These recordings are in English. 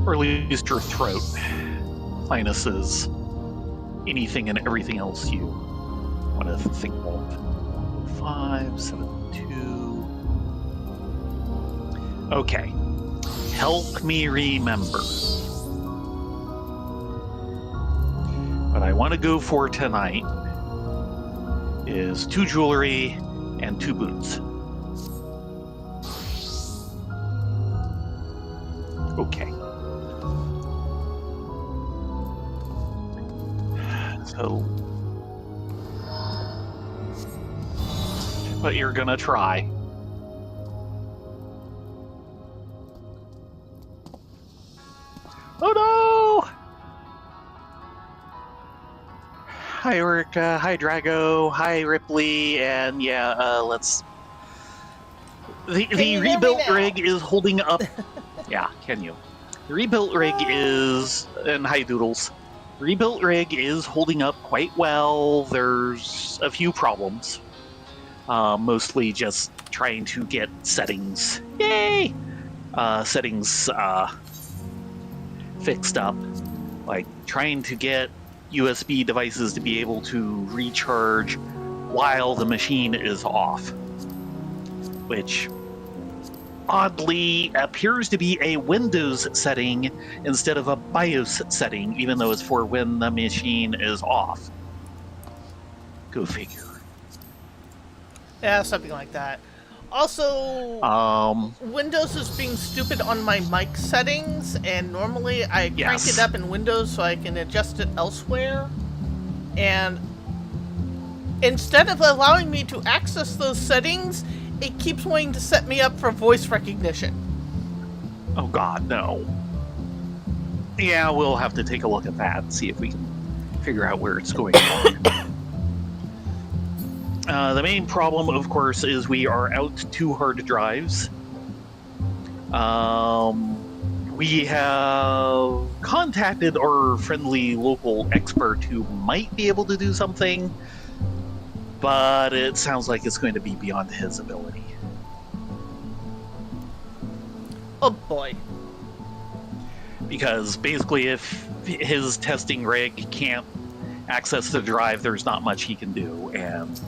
Or at least your throat. Minuses anything and everything else you want to think of. 572. Okay. Help me remember. What I want to go for tonight is 2 jewelry and 2 boots. Okay. So, but you're gonna try. Oh no! Hi Erica, hi Drago, hi Ripley, and yeah, let's... The rebuilt rig is holding up... Yeah, can you? The rebuilt rig is... And hi Doodles. The rebuilt rig is holding up quite well. There's a few problems. Mostly just trying to get settings... Yay! Settings fixed up. Like, trying to get USB devices to be able to recharge while the machine is off. Which... oddly appears to be a Windows setting instead of a BIOS setting, even though it's for when the machine is off. Go figure. Yeah, something like that. Also, Windows is being stupid on my mic settings, and normally I crank it up in Windows so I can adjust it elsewhere. And instead of allowing me to access those settings, it keeps wanting to set me up for voice recognition. Oh god, no. Yeah, we'll have to take a look at that and see if we can figure out where it's going wrong. The main problem, of course, is we are out 2 hard drives. We have contacted our friendly local expert who might be able to do something, but it sounds like it's going to be beyond his ability. Oh boy. Because basically if his testing rig can't access the drive, there's not much he can do, and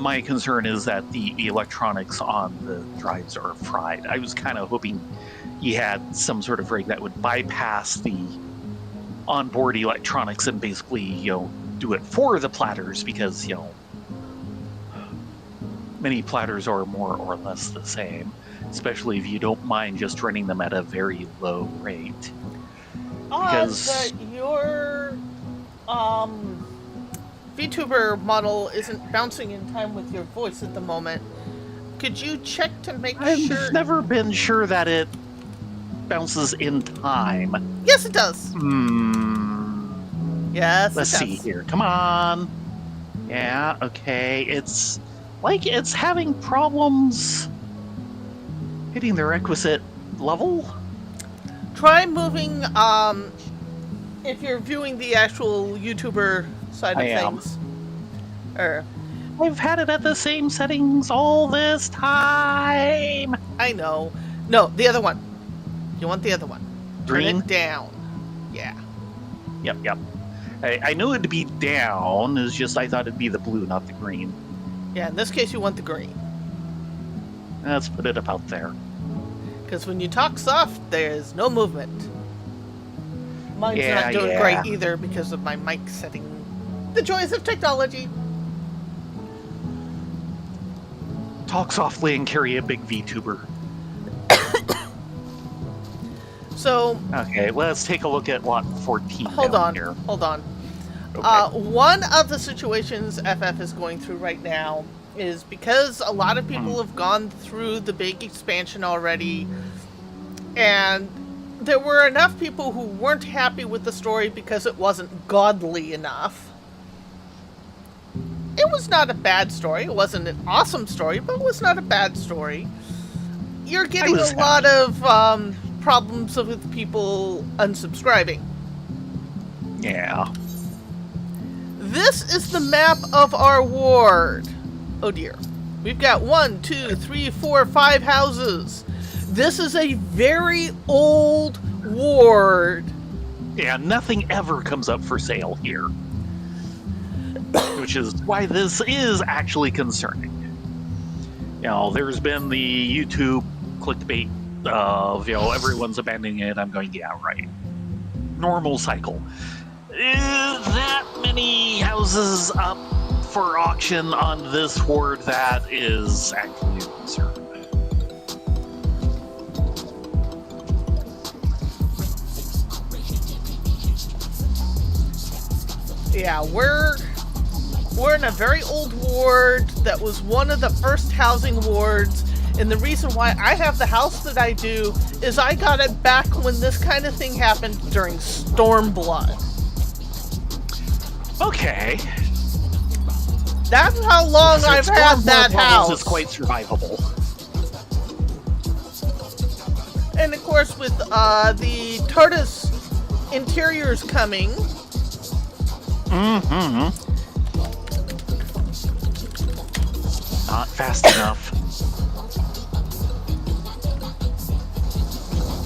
my concern is that the electronics on the drives are fried. I was kind of hoping he had some sort of rig that would bypass the onboard electronics and basically, do it for the platters, because, many platters are more or less the same, especially if you don't mind just running them at a very low rate. Because your VTuber model isn't bouncing in time with your voice at the moment. Could you check to make sure? I've never been sure that it bounces in time. Yes, it does. Yes, Let's see here. Come on. Yeah, okay. It's like it's having problems hitting the requisite level. Try moving, if you're viewing the actual YouTuber side of things. I've had it at the same settings all this time. I know. No, the other one. You want the other one. Green? Turn it down. Yeah. Yep. I knew it'd be down, it's just I thought it'd be the blue, not the green. Yeah, in this case you want the green. Let's put it about there. Because when you talk soft, there's no movement. Mine's not doing great either because of my mic setting. The joys of technology. Talk softly and carry a big VTuber. So... Okay, let's take a look at lot 14 Hold on. here. Hold on. Okay. One of the situations FF is going through right now is because a lot of people have gone through the big expansion already, and there were enough people who weren't happy with the story because it wasn't godly enough. It was not a bad story. It wasn't an awesome story, but it was not a bad story. You're getting a lot of problems with people unsubscribing. Yeah. This is the map of our ward. Oh dear. We've got 1, 2, 3, 4, 5 houses. This is a very old ward. Yeah, nothing ever comes up for sale here. Which is why this is actually concerning. You know, there's been the YouTube clickbait of, everyone's abandoning it. I'm going, yeah, right. Normal cycle. That many houses up for auction on this ward, that is actually a concern. Yeah, we're in a very old ward that was one of the first housing wards, and the reason why I have the house that I do is I got it back when this kind of thing happened during Stormblood. Okay. That's how long I've had that house. Is quite survivable. And of course, with the TARDIS interiors coming. Mm-hmm. Not fast enough.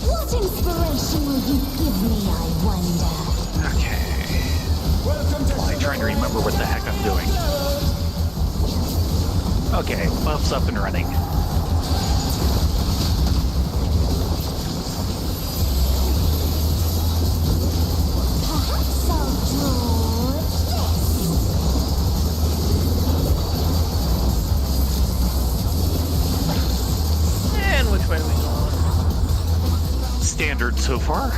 What inspiration will you give me, I wonder? Okay. Well, I'm trying to remember what the heck I'm doing. Okay, buff's up and running. Perhaps I'll draw this. And which way are we going? Standard so far.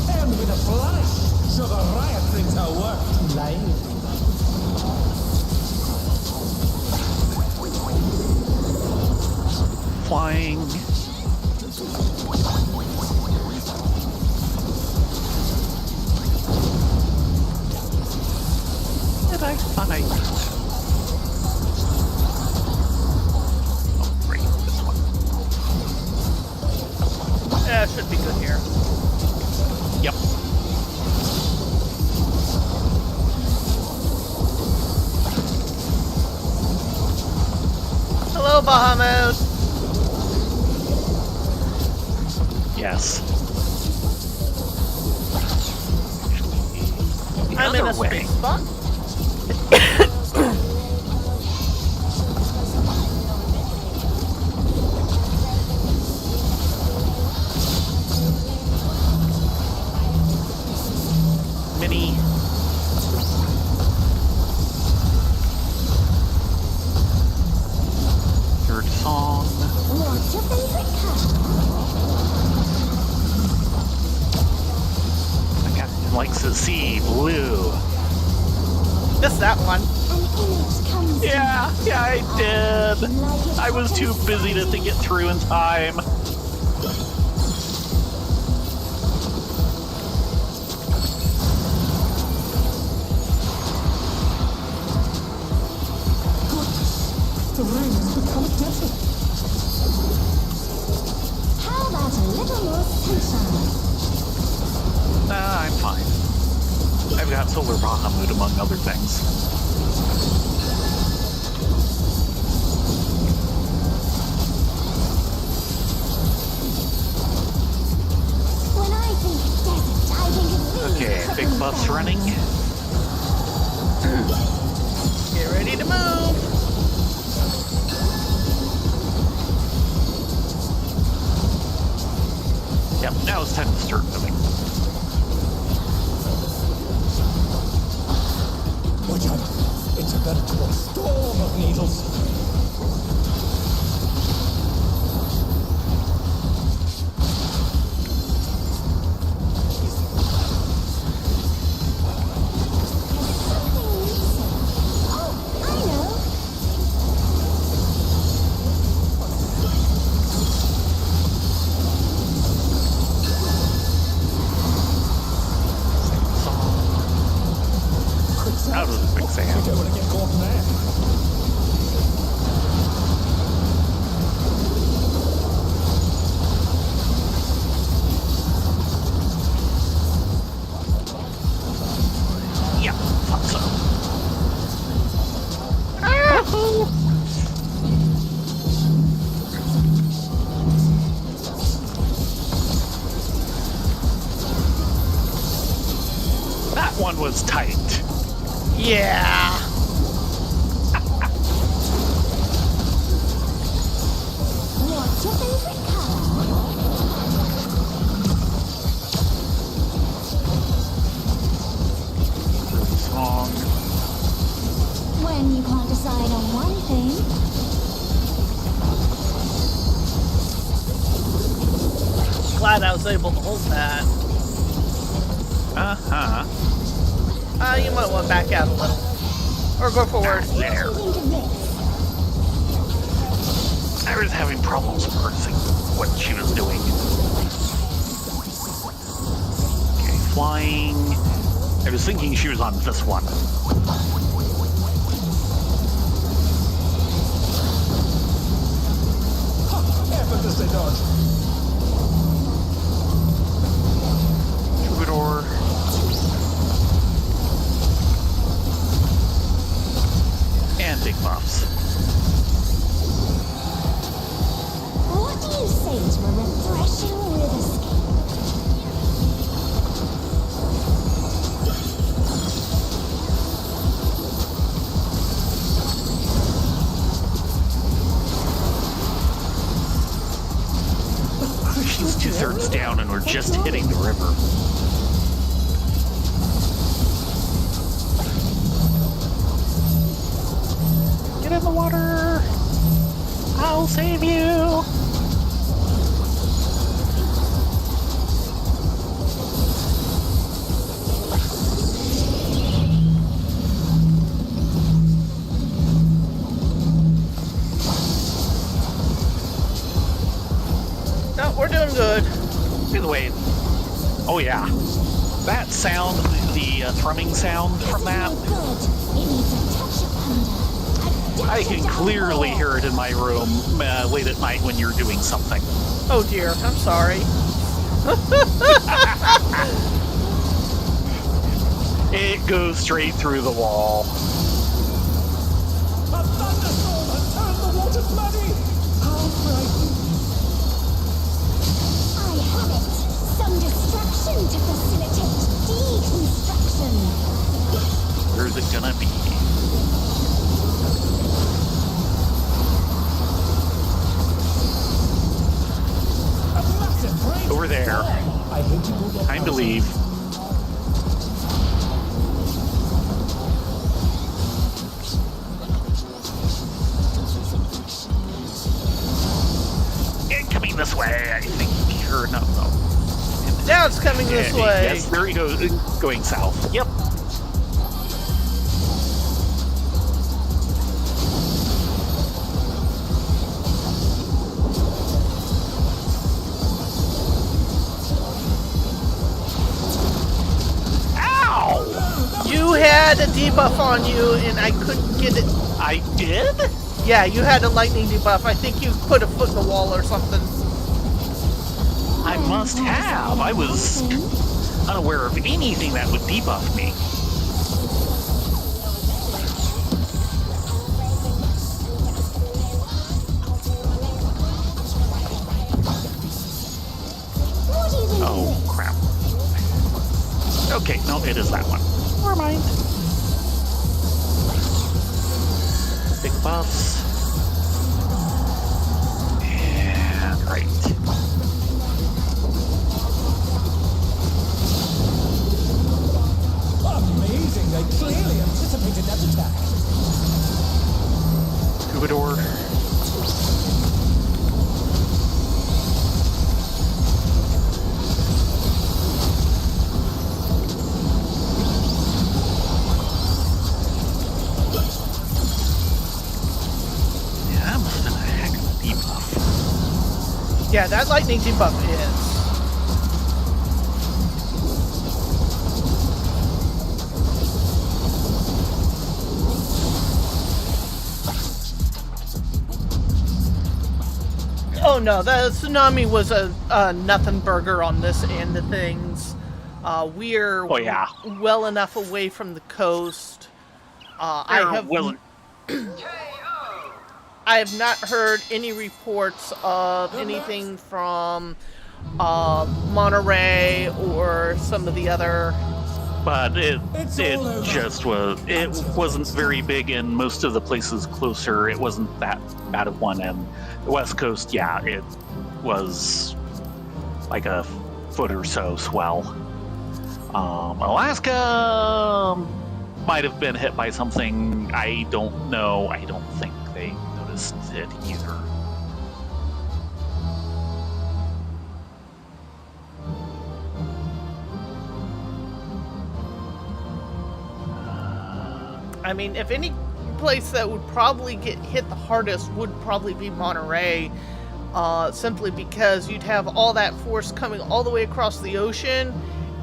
And with a flash, Sugar Riot brings her work to life. Flying. And I find. Oh, great, this one. Yeah, it should be good here. Yep. Hello, Bahamut. Yes. The I'm in a other way. space spot. Mini. Third song. What's your favorite color? The captain likes to see blue. Just that one. An image comes Yeah, I did. like it I was too busy to think it through in time. The ring has become a desert. How about a little more sunshine? Nah, I'm fine. I've got Solar Bahamut among other things. When I think desert, I think of these. Okay, big buff's running. Get ready to move. Yep, now it's time to start moving. Watch out. It's a veritable storm of needles. Oh, I know. Out of the You quicksand. don't want to get caught in there. Yeah, thought so. one was tight. Yeah. What's your favorite color? Song. When you can't decide on one thing, Glad I was able to hold that. Uh-huh. You might want to back out a little. Or go forward. There. what do you think of this? I was having problems parsing what she was doing. Okay, flying. I was thinking she was on this one. Effortlessly dodged. Troubadour. And big buffs. What do you say to a refreshing river escape? She's 2/3 down and we're just hitting the river. Get in the water! I'll save you! No, we're doing good. By the way, oh yeah, that sound, the thrumming sound from that, Good. It needs a touch of thunder. I can clearly hear it in my room late at night when you're doing something. Oh dear, I'm sorry. It goes straight through the wall. A thunderstorm has turned the water bloody! How frightening! I have it. Some destruction to facilitate deconstruction. Where's it gonna be? A massive brain! Over there. I hate to move on. Time to leave. Incoming this way, I think. Or no. Now it's coming this Yeah, way. Yes, there he goes. Going south. Yep. Ow! You had a debuff on you and I couldn't get it. I did? Yeah, you had a lightning debuff. I think you put a foot in the wall or something. I must have. I was unaware of anything that would debuff me. What do you think of Oh, this? crap. Okay, no, it is that one. Never mind. Big buffs. And right. Amazing! They clearly anticipated that attack. Troubadour. Yeah, that must have been a heck of a debuff. Yeah, that lightning debuff is. Oh no, the tsunami was a nothing burger on this end of things. We're Oh, yeah. well enough away from the coast. I have not heard any reports of anything from Monterey or some of the other but it It's all over. just was. It wasn't very big in most of the places closer. It wasn't that bad of one, and the West Coast, yeah, it was like a foot or so swell. Alaska might have been hit by something. I don't know. I don't think they noticed it either. I mean, if any place that would probably get hit the hardest would probably be Monterey, simply because you'd have all that force coming all the way across the ocean,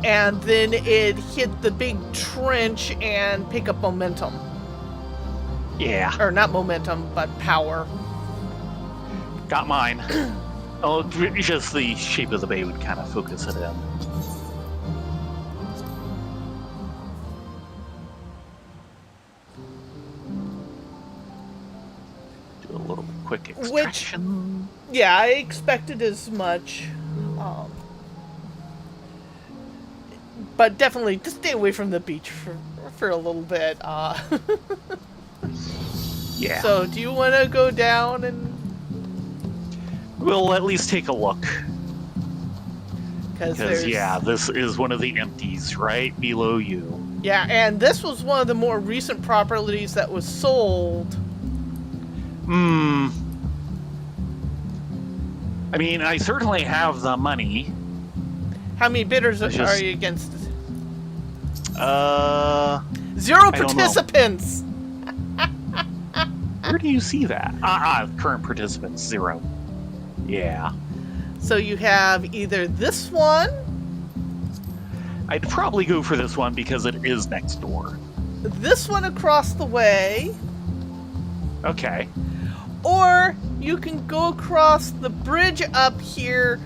and then it'd hit the big trench and pick up momentum. Yeah, Or not momentum, but power. got mine. Oh, just the shape of the bay would kind of focus it in. Do a little quick extraction. Yeah, I expected as much. But definitely just stay away from the beach for a little bit. Yeah. So, do you want to go down and... We'll at least take a look. Because yeah, this is one of the empties right below you. Yeah, and this was one of the more recent properties that was sold. I mean, I certainly have the money. How many bidders It's are just- you against? 0 I don't know. participants! Where do you see that? Current participants, 0. Yeah. So you have either this one, I'd probably go for this one because it is next door. this one across the way, Okay. or you can go across the bridge up here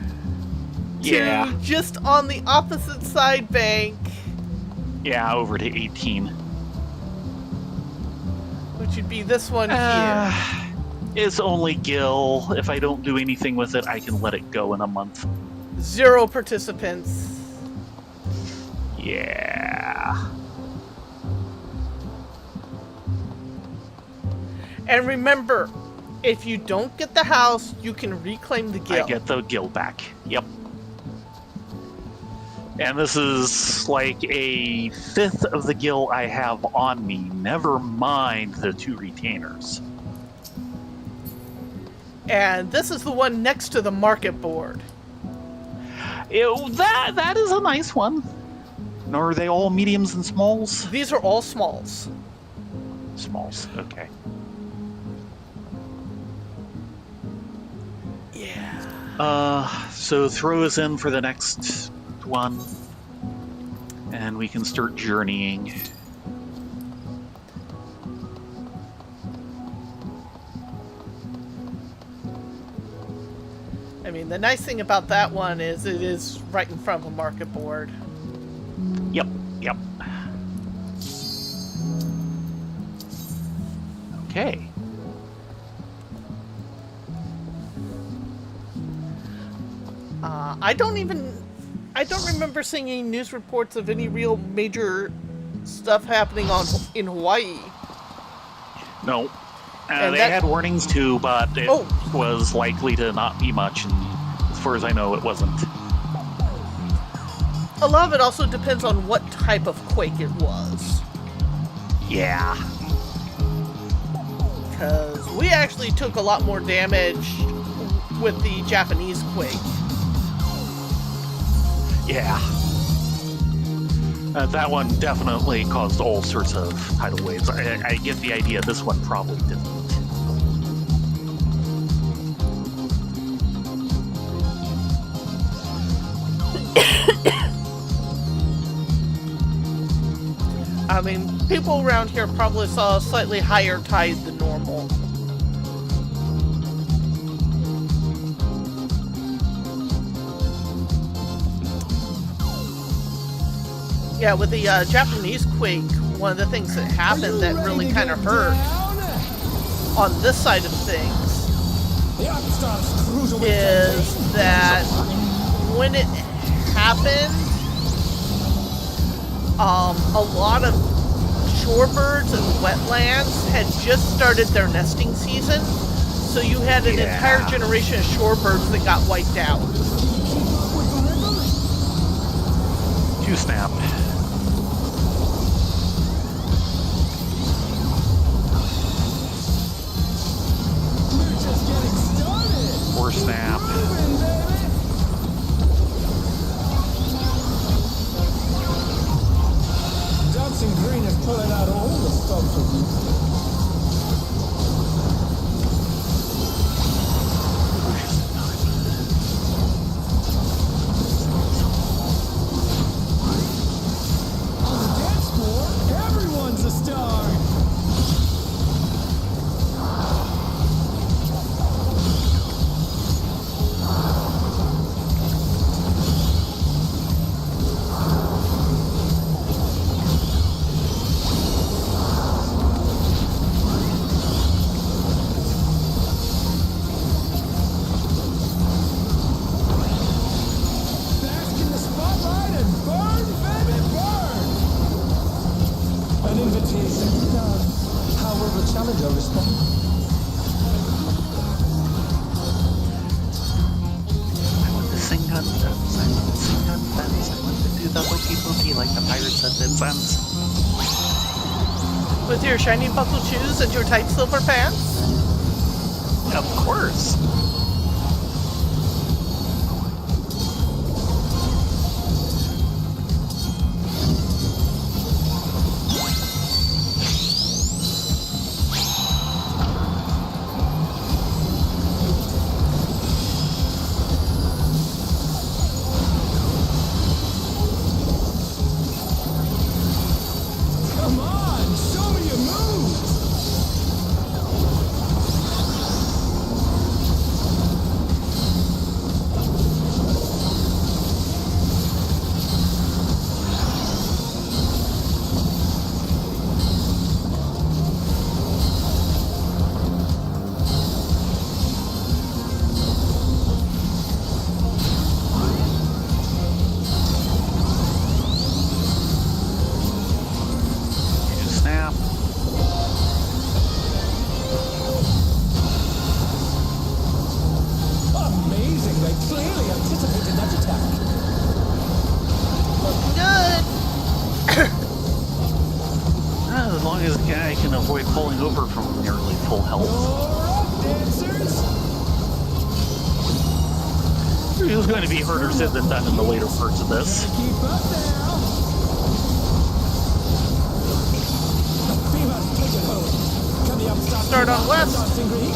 to Yeah. just on the opposite side bank, Yeah, over to 18. which would be this one here. It's only Gil. If I don't do anything with it, I can let it go in a month. 0 participants. Yeah. And remember, if you don't get the house, you can reclaim the guild. I get the Gil back. Yep. And this is like a 5th of the Gil I have on me. Never mind the 2 retainers. And this is the one next to the market board. That is a nice one. Are they all mediums and smalls? These are all smalls. Smalls, okay. Yeah. So throw us in for the next one. And we can start journeying. I mean, the nice thing about that one is it is right in front of a market board. Yep. Okay. I don't remember seeing any news reports of any real major stuff happening in Hawaii. No. And they that- had warnings too, but it Oh. was likely to not be much, and as far as I know, it wasn't. A lot of it also depends on what type of quake it was. Yeah. Because we actually took a lot more damage with the Japanese quake. Yeah. That one definitely caused all sorts of tidal waves. I get the idea this one probably didn't. I mean, people around here probably saw a slightly higher tide than normal. Yeah, with the Japanese quake, one of the things that happened that really kind of hurt on this side of things is that when it happened, a lot of shorebirds and wetlands had just started their nesting season, so you had an entire generation of shorebirds that got wiped out. Two snapped. We're just getting started. Four snap. Moving, baby. Dancing Green is pulling out all the stops of you. On the dance floor, everyone's a star. Bask in the spotlight and burn, baby, burn! An invitation to dance. How will the challenger respond? I want to sing on drums, I want to sing on fence, I want to do the hokey pokey like the pirates at Penzance. With your shiny buckle shoes and your tight silver pants? Of course. Come on, show me your moves! Two snap. Amazing, they clearly anticipated that attack. Looking good. As long as the guy can avoid falling over from nearly full health. You're up, dancers! It was going to be harder said than done in the later parts of this. Keep up now! Fever's taking hold. Can the upstart Start on west. Dancing Green?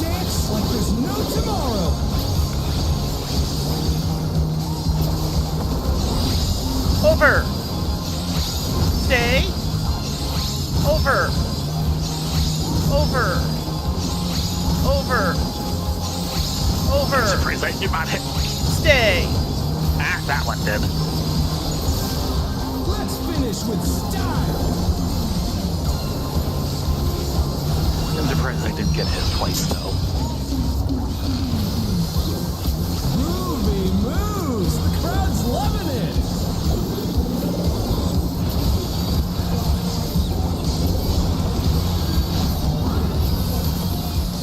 Dance like there's no tomorrow! Over. Stay. Over. Over. Over. Over. Surprised I did not hit. Stay. Ah, that one did. Let's finish with style! I'm surprised I didn't get hit twice, though. Groovy moves! The crowd's loving it!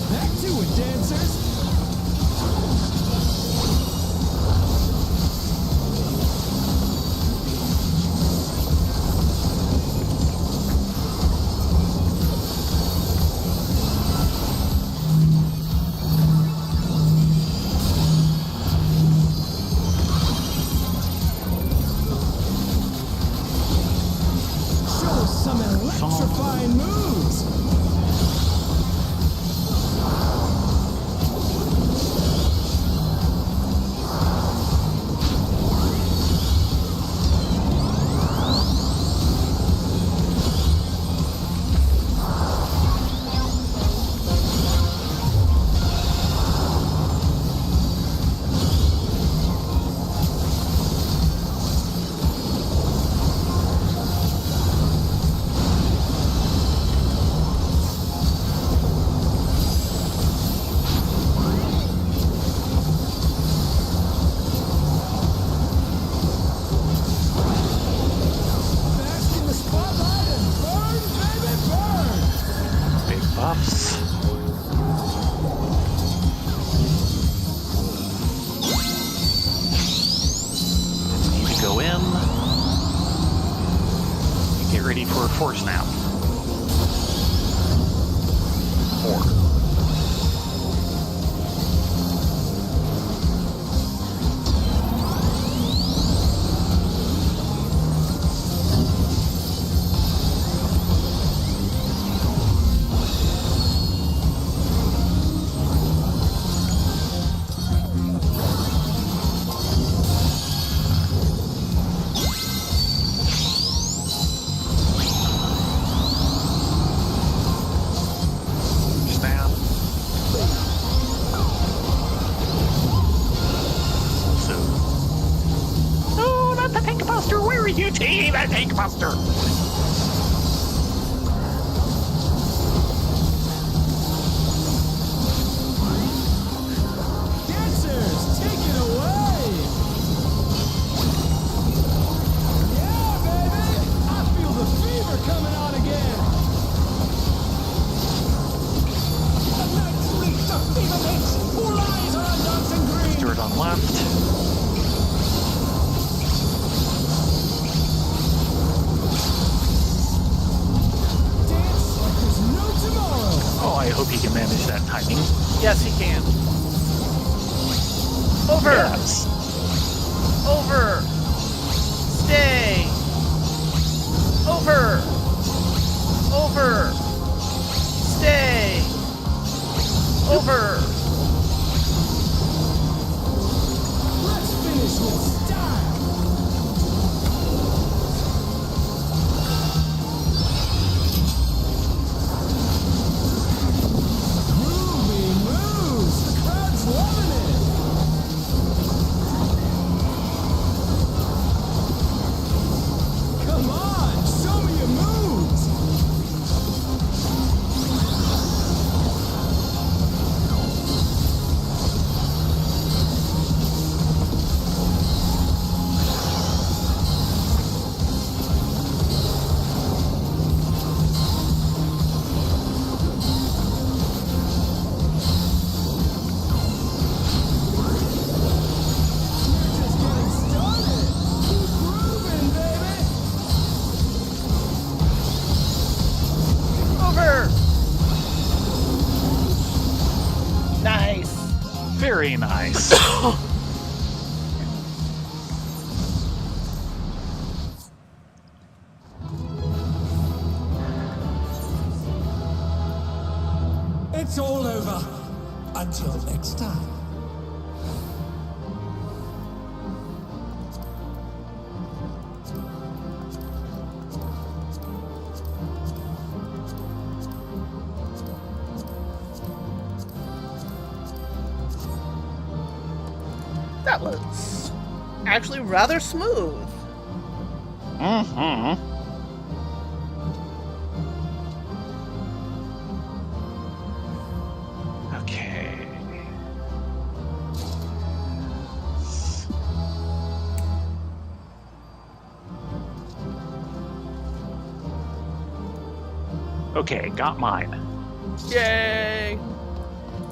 Back to it, dancers! Show us some electrifying moves! Snake Buster! Dancers, take it away! Yeah, baby! I feel the fever coming on again! A night's reach of fever pitch! All eyes are on dancing green! Stewart on left. Dance like there's no tomorrow! Oh, I hope he can manage that timing. Yes, he can. Over! Yes. Over! Stay! Over! Over! Stay! Over! Let's finish with style! Groovy moves! The crowd's loving it! Come on, show me your moves! You're just getting started! Keep grooving, baby! Over! Nice! Very nice. It's all over. Until next time. That was actually rather smooth. Mm-hmm. Okay. Okay, got mine. Yay!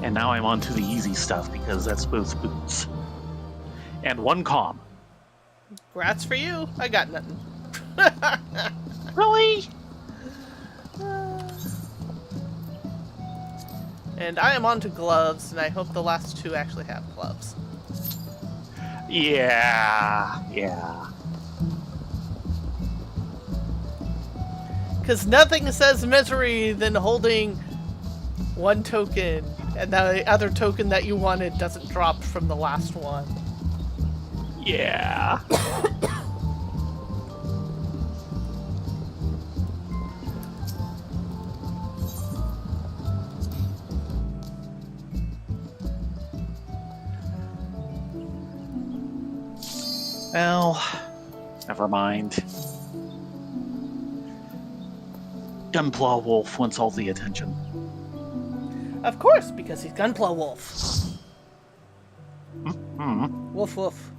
And now I'm on to the easy stuff because that's both boots. And one comm. Grats for you. I got nothing. Really? And I am on to gloves, and I hope the last two actually have gloves. Yeah. Because nothing says misery than holding one token, and the other token that you wanted doesn't drop from the last one. Yeah. Well, never mind. Gunpla Wolf wants all the attention. Of course, because he's Gunpla Wolf. Hmm. Woof woof.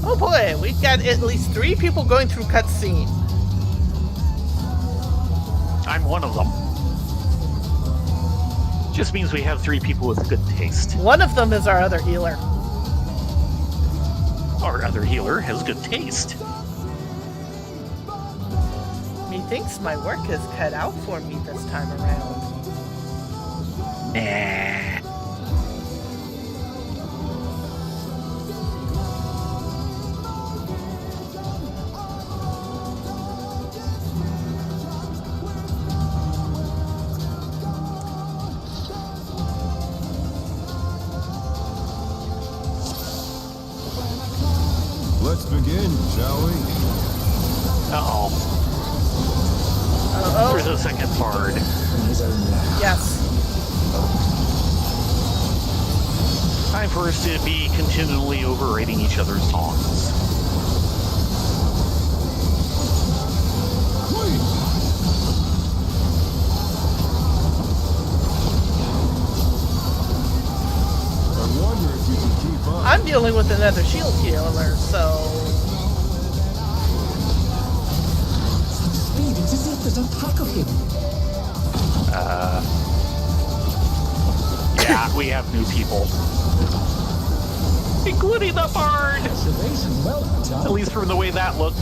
Oh boy, we got at least 3 people going through cutscene. I'm one of them. Just means we have 3 people with good taste. One of them is our other healer. Our other healer has good taste. Methinks my work is cut out for me this time around. Nah. Let's begin, shall we? Uh-oh. There's a second bard. Yes. Time for us to be continually overrating each other's songs. I wonder if you can keep up. I'm dealing with another shield healer, so... Speed, it's as if there's a pack of him. Yeah, we have new people. Including the bard! Observation well done. At least from the way that looked.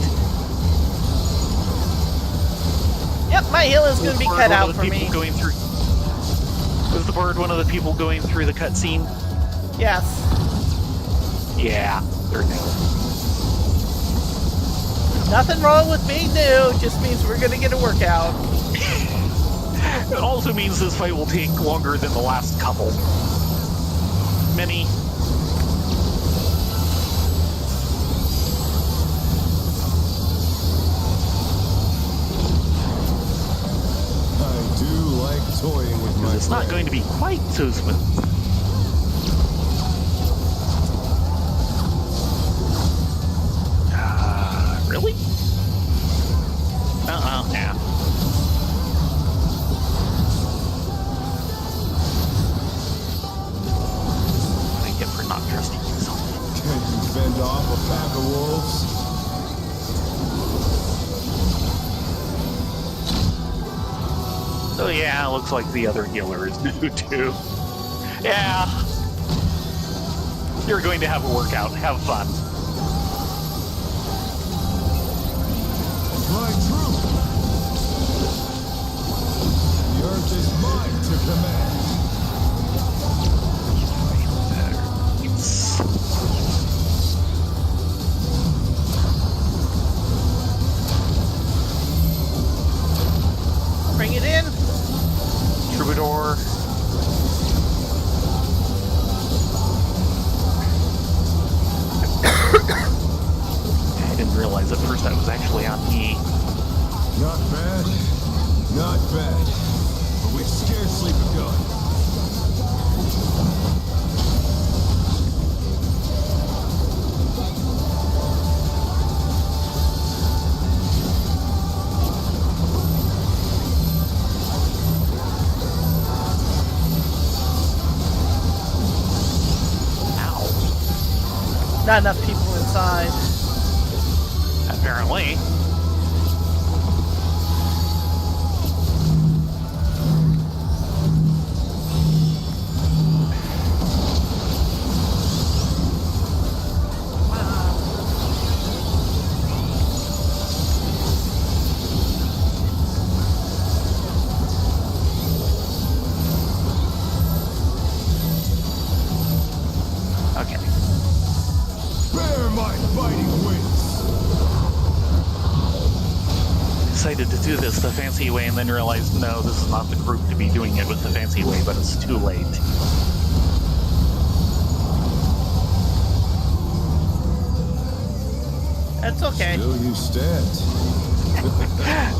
Yep, my heal is going to be Was the cut bard out one of for the me. people going through... Was the bard one of the people going through the cutscene? Yes. Yeah, they're new. Nothing wrong with being new, just means we're going to get a workout. It also means this fight will take longer than the last couple. Many. I do like toying with my It's not going to be quite so smooth. Really? Yeah. What do I get for not trusting yourself? Can you fend off a pack of wolves? So yeah, it looks like the other healer is new too. Yeah. You're going to have a workout. Have fun. My troop! The earth is mine to command. Bring it in. Troubadour. I didn't realize at first that was actually on me. Not bad. Not bad. But we've scarcely begun. Ow. Not enough people inside. Apparently. Okay. Bear my fighting wings! Decided to do this the fancy way and then realized, no, this is not the group to be doing it with the fancy way, but it's too late. That's okay. Still you stand.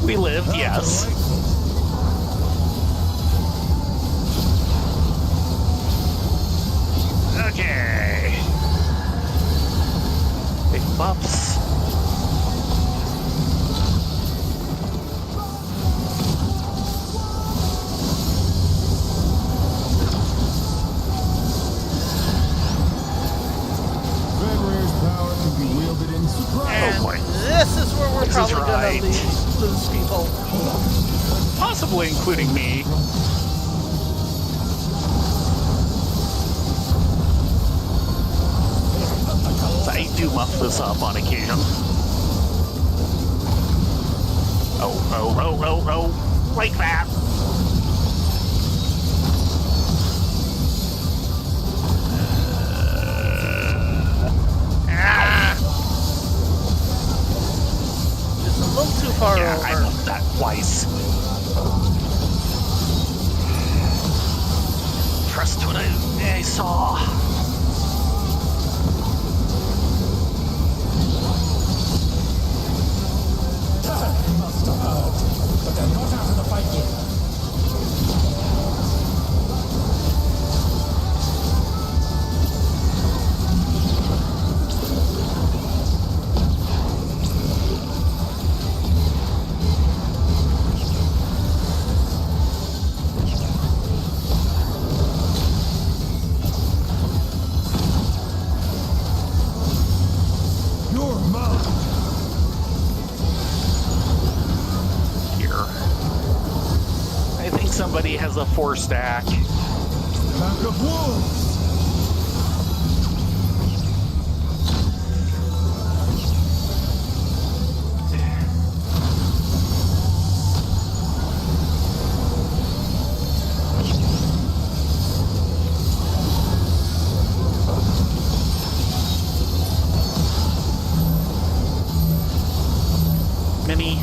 We lived, yes. Okay. Big buffs. Fenrir's power can be wielded in surprise. And boy. this is where we're This is probably right. going to lose people. Possibly including me. I do muff this up on occasion. Oh. Like that. Just a little too far Yeah, over. I muffed that twice. Trust what I saw. somebody has a 4-stack. Pack of wolves. Mini.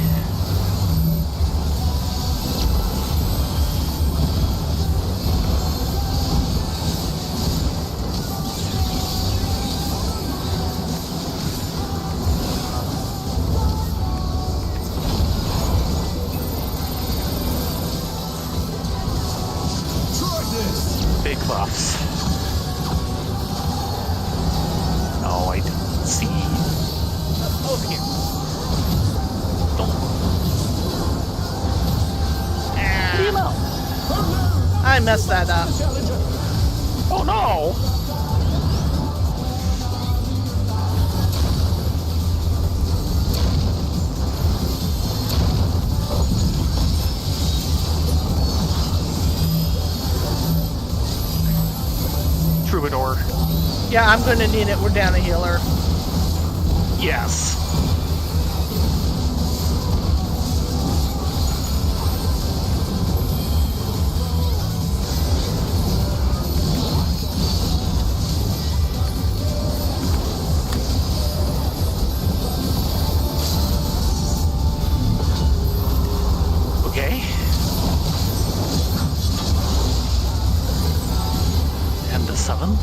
Try this. Big buffs. No, I didn't see. Over here. Don't. What do you know? Oh no! I messed that up. Challenger. Oh no! Troubadour. Yeah, I'm gonna need it. We're down a healer. Yes. Okay. And a 7.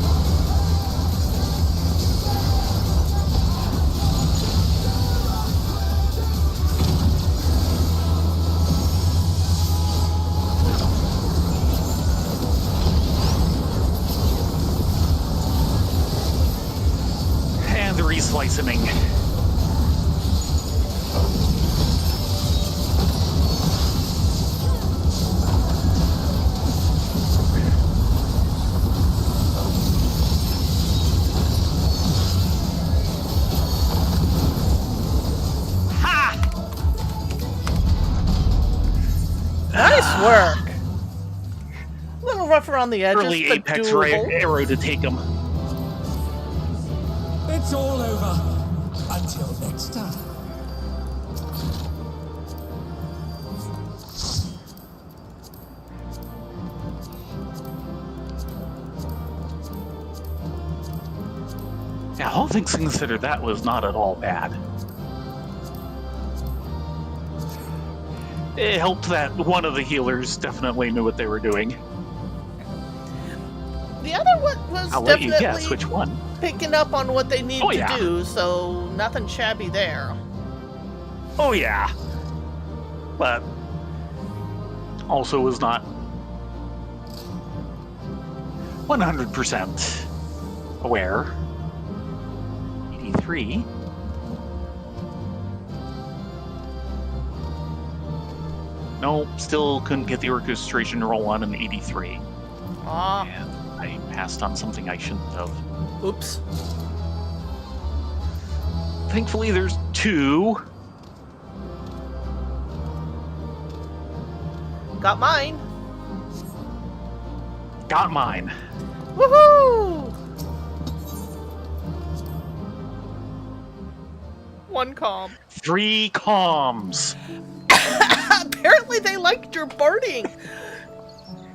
And the reslicing. Nice work. A little rough around the edges, Early but Apex doable. arrow to take him. It's all over. Until next time. Yeah, all things considered, that was not at all bad. It helped that one of the healers definitely knew what they were doing. The other one was I'll let you definitely guess which one. picking up on what they need Oh, to yeah. do, so nothing shabby there. Oh yeah. But also was not 100% aware. 83. No, still couldn't get the orchestration roll on in 83. Ah, And I passed on something I shouldn't have. oops. Thankfully, there's 2. Got mine. Got mine. Woohoo! One calm. 3 comms. Apparently they liked your barding.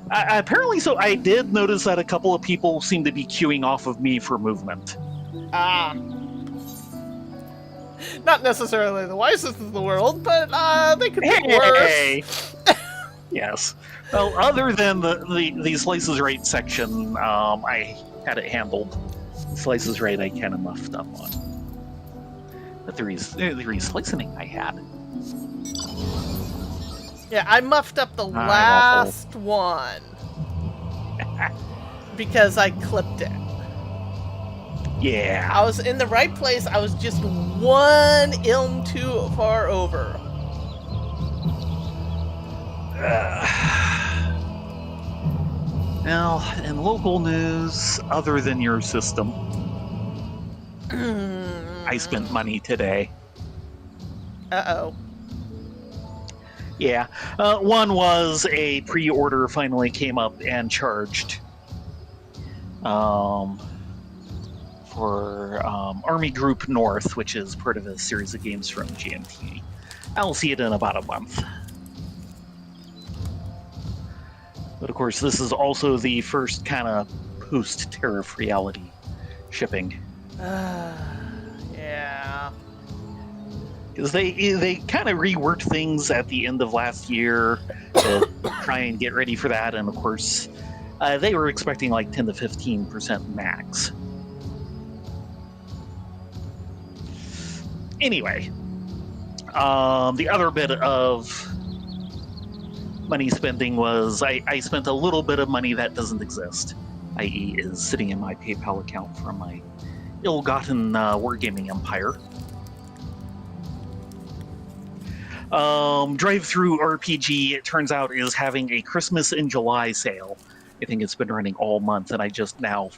Apparently so. I did notice that a couple of people seem to be queuing off of me for movement. Ah. Not necessarily the wisest in the world, but they could be Hey! worse. Yes. Well, other than the slices right section, I had it handled. Slices right I kind of muffed up on. But the reslicing I had. Yeah, I muffed up the I'm last one. Because I clipped it. Yeah. I was in the right place, I was just one ilm too far over. Now, in local news, other than your system, I spent money today. Uh-oh. Yeah. One was a pre-order finally came up and charged for Army Group North, which is part of a series of games from GMT. I'll see it in about a month. But of course, this is also the first kind of post-tariff reality shipping. Yeah. Because they kind of reworked things at the end of last year to try and get ready for that, and of course, they were expecting like 10 to 15% max. Anyway, the other bit of money spending was I spent a little bit of money that doesn't exist, i.e. is sitting in my PayPal account from my ill-gotten wargaming empire. Drive-Thru RPG, it turns out, is having a Christmas in July sale. I think it's been running all month, and I just now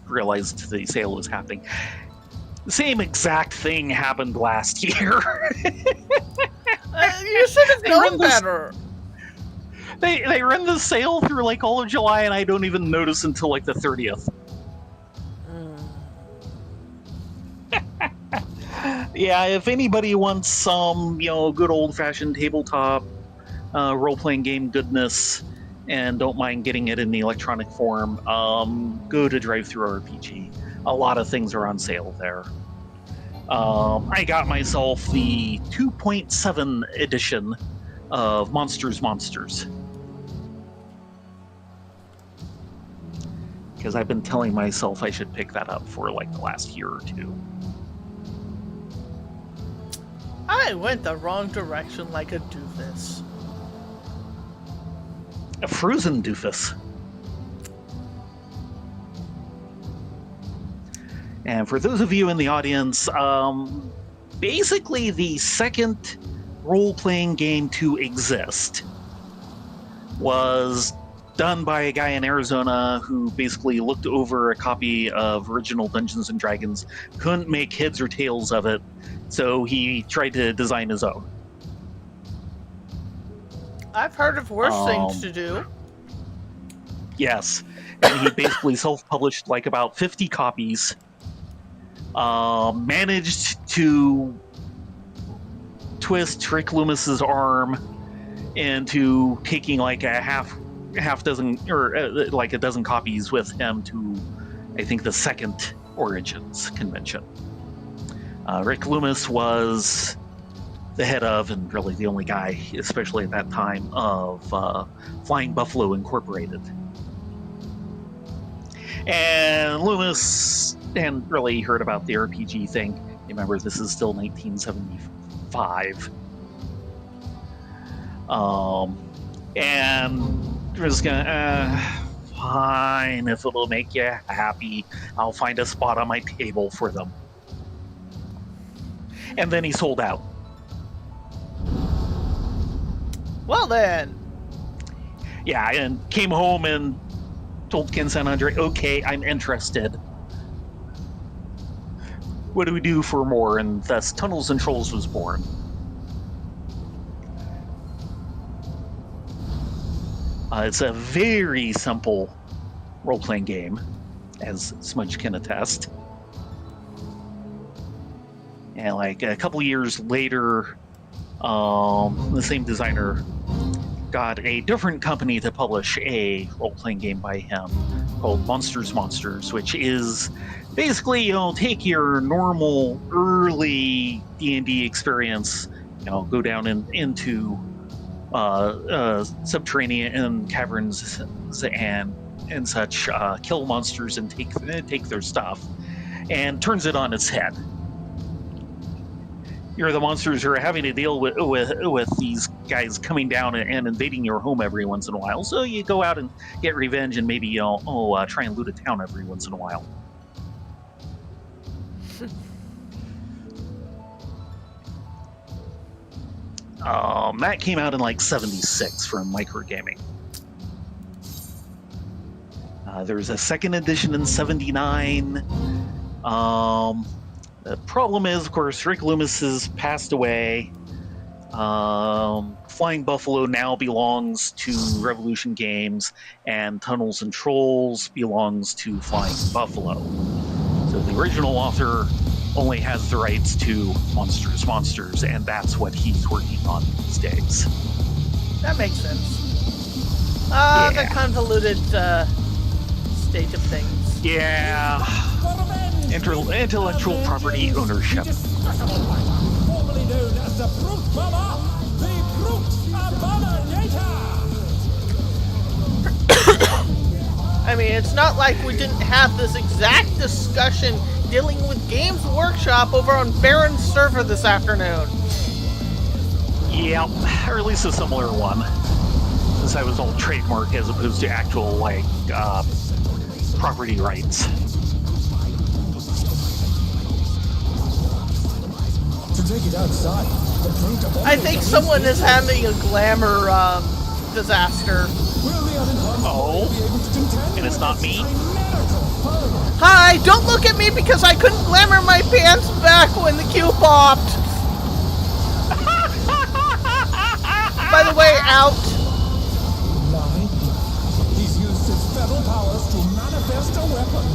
realized the sale was happening. The same exact thing happened last year. You should have known better. They run the sale through like all of July, and I don't even notice until like the 30th. Yeah, if anybody wants some, good old-fashioned tabletop role-playing game goodness, and don't mind getting it in the electronic form, go to Drive-Thru RPG. A lot of things are on sale there. I got myself the 2.7 edition of Monsters. Because I've been telling myself I should pick that up for like the last year or two. I went the wrong direction like a doofus. A frozen doofus. And for those of you in the audience, basically the second role-playing game to exist was done by a guy in Arizona who basically looked over a copy of original Dungeons & Dragons, couldn't make heads or tails of it, so he tried to design his own. I've heard of worse things to do. Yes. And he basically self-published like about 50 copies. Managed to twist Rick Loomis's arm into taking like a half dozen, or like a dozen copies with him to, I think, the second Origins convention. Rick Loomis was the head of, and really the only guy, especially at that time, of Flying Buffalo Incorporated. And Loomis hadn't really heard about the RPG thing. Remember, this is still 1975. And was gonna, fine, if it'll make you happy, I'll find a spot on my table for them. And then he sold out. Well then. Yeah, and came home and told Ken San Andre, okay, I'm interested. What do we do for more? And thus Tunnels and Trolls was born. It's a very simple role-playing game, as Smudge can attest. And like a couple years later, the same designer got a different company to publish a role-playing game by him called Monsters, which is basically, take your normal early D&D experience, go down into subterranean caverns and such, kill monsters and take their stuff, and turns it on its head. You're the monsters who are having to deal with these guys coming down and invading your home every once in a while. So you go out and get revenge and maybe try and loot a town every once in a while. That came out in like 76 from Microgaming. There's a second edition in 79. The problem is, of course, Rick Loomis has passed away. Flying Buffalo now belongs to Revolution Games, and Tunnels and Trolls belongs to Flying Buffalo. So the original author only has the rights to Monsters, and that's what he's working on these days. That makes sense. Yeah. The convoluted state of things. Yeah. Intellectual property ownership. Formerly known as the Brute Bomber, the Brute Abominator! I mean, it's not like we didn't have this exact discussion dealing with Games Workshop over on Baron's server this afternoon. Yeah, or at least a similar one. Since I was all trademark as opposed to actual, like, property rights. To take it outside, the Brute Abominator... I think someone is having a glamour disaster. Will the uninharmed Oh? be able to contend And it's with not this me? chimerical foe? Hi, don't look at me because I couldn't glamour my pants back when the queue popped. By the way, out. Nine. He's used his feral powers to manifest a weapon.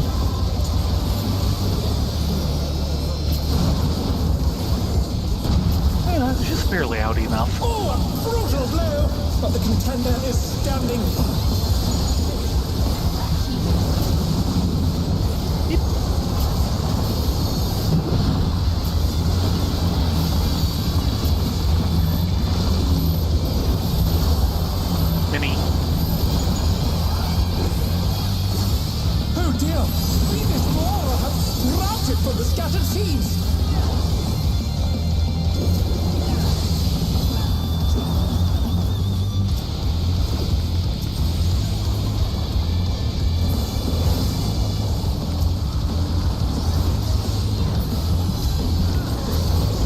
Yeah, it's just barely out enough. Oh, a brutal blow! But the contender is standing. Mini. Oh dear! Venus Flora has sprouted from the scattered seeds!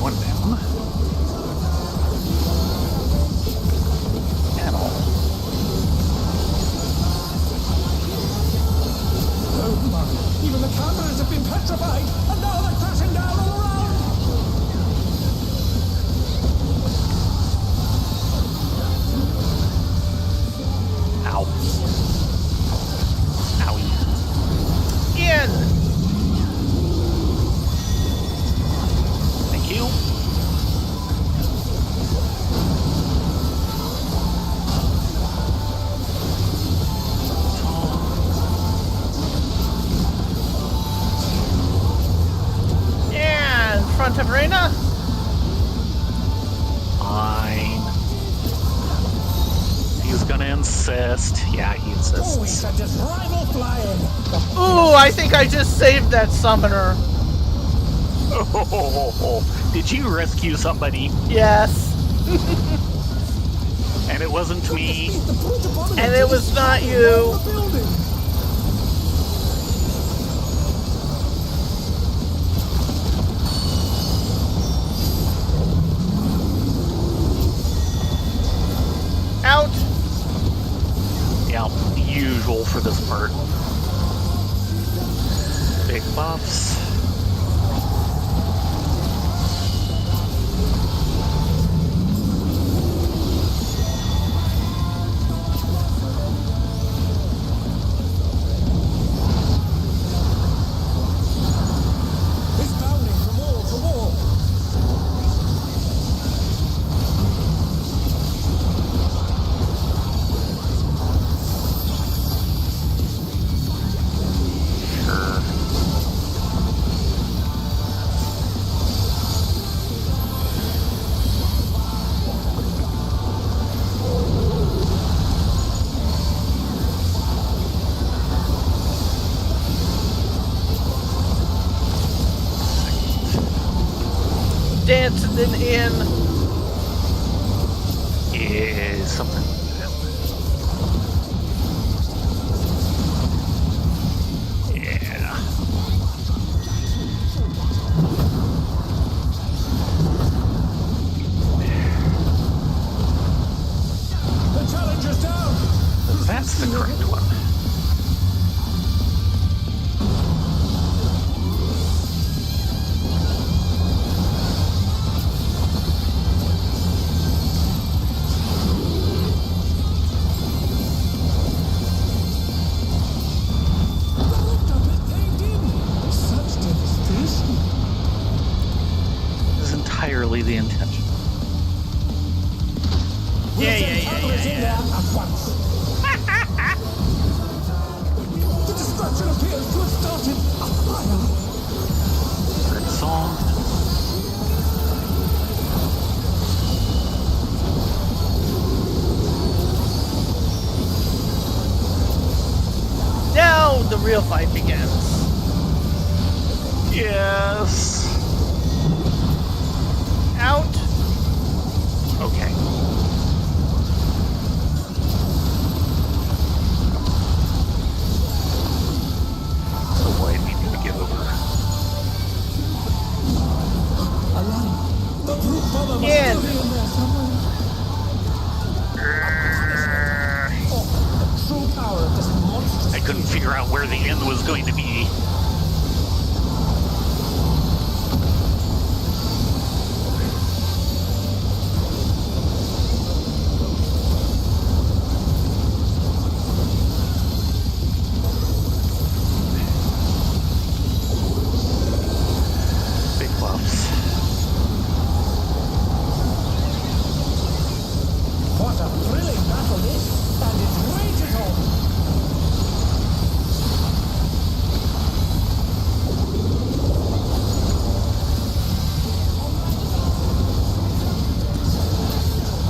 One down. And all. Oh my! Even the cameras have been petrified, and now they're crashing down all around! Ow. Owie. In. Thank you. And front of Reina. Fine. He's gonna insist. Yeah, he Oh, he insists. sent his rival flying! Ooh, I think I just saved that summoner. Oh, did you rescue somebody? Yes. And it wasn't me. The Brute Abominator And it was not you. the building! Out. Yeah, usual for this part. Big buffs. He's bounding from wall to wall! Sure. Dancing in. Yeah, something. Yeah. The challenger's down! That's the correct one. entirely the intention. Yeah. At once. The destruction appears to have started a fire. Third song. Now the real fight begins. Yes. Out. Okay. Oh boy, I need to get over. Alani, the brute bomber must In. still be in there somewhere. The true power of this monstrous I couldn't figure out where the end was going to be. Big buffs. What a thrilling battle this, and it rages on.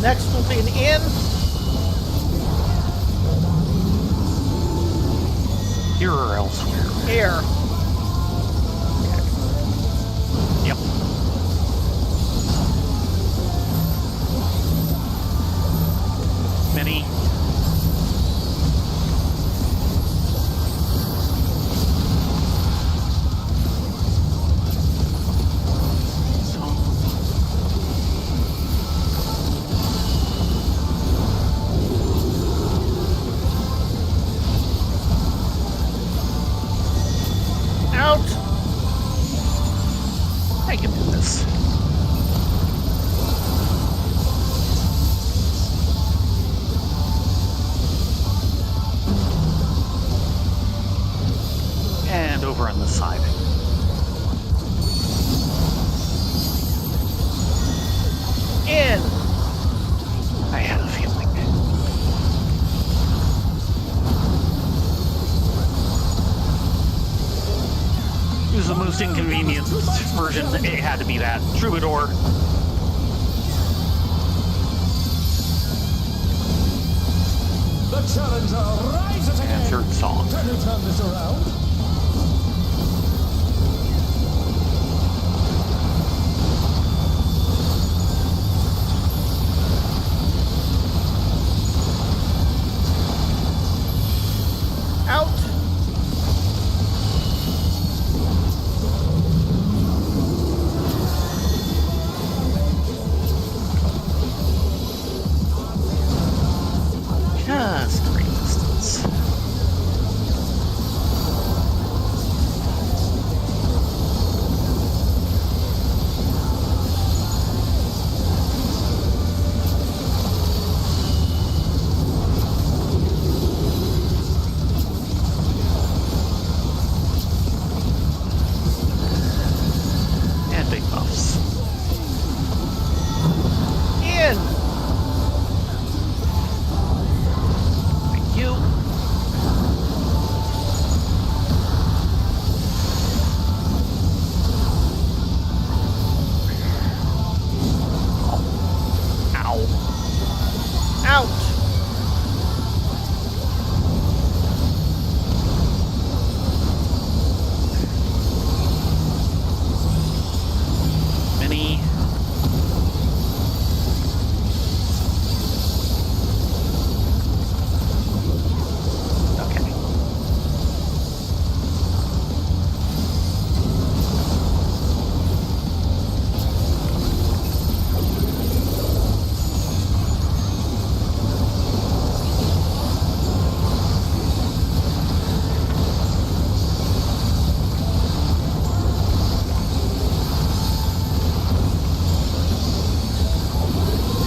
Next will be an in. Here or elsewhere. Air. Yep. Many. Out. I can do this. And over on the side. In. I had a feeling. It was the most inconvenient version. It had to be that. Troubadour. The challenger rises again. And third song. Can you turn this around? Out. Just great distance. And big buffs. In. Thank you. Ow. Out. Mini. Okay.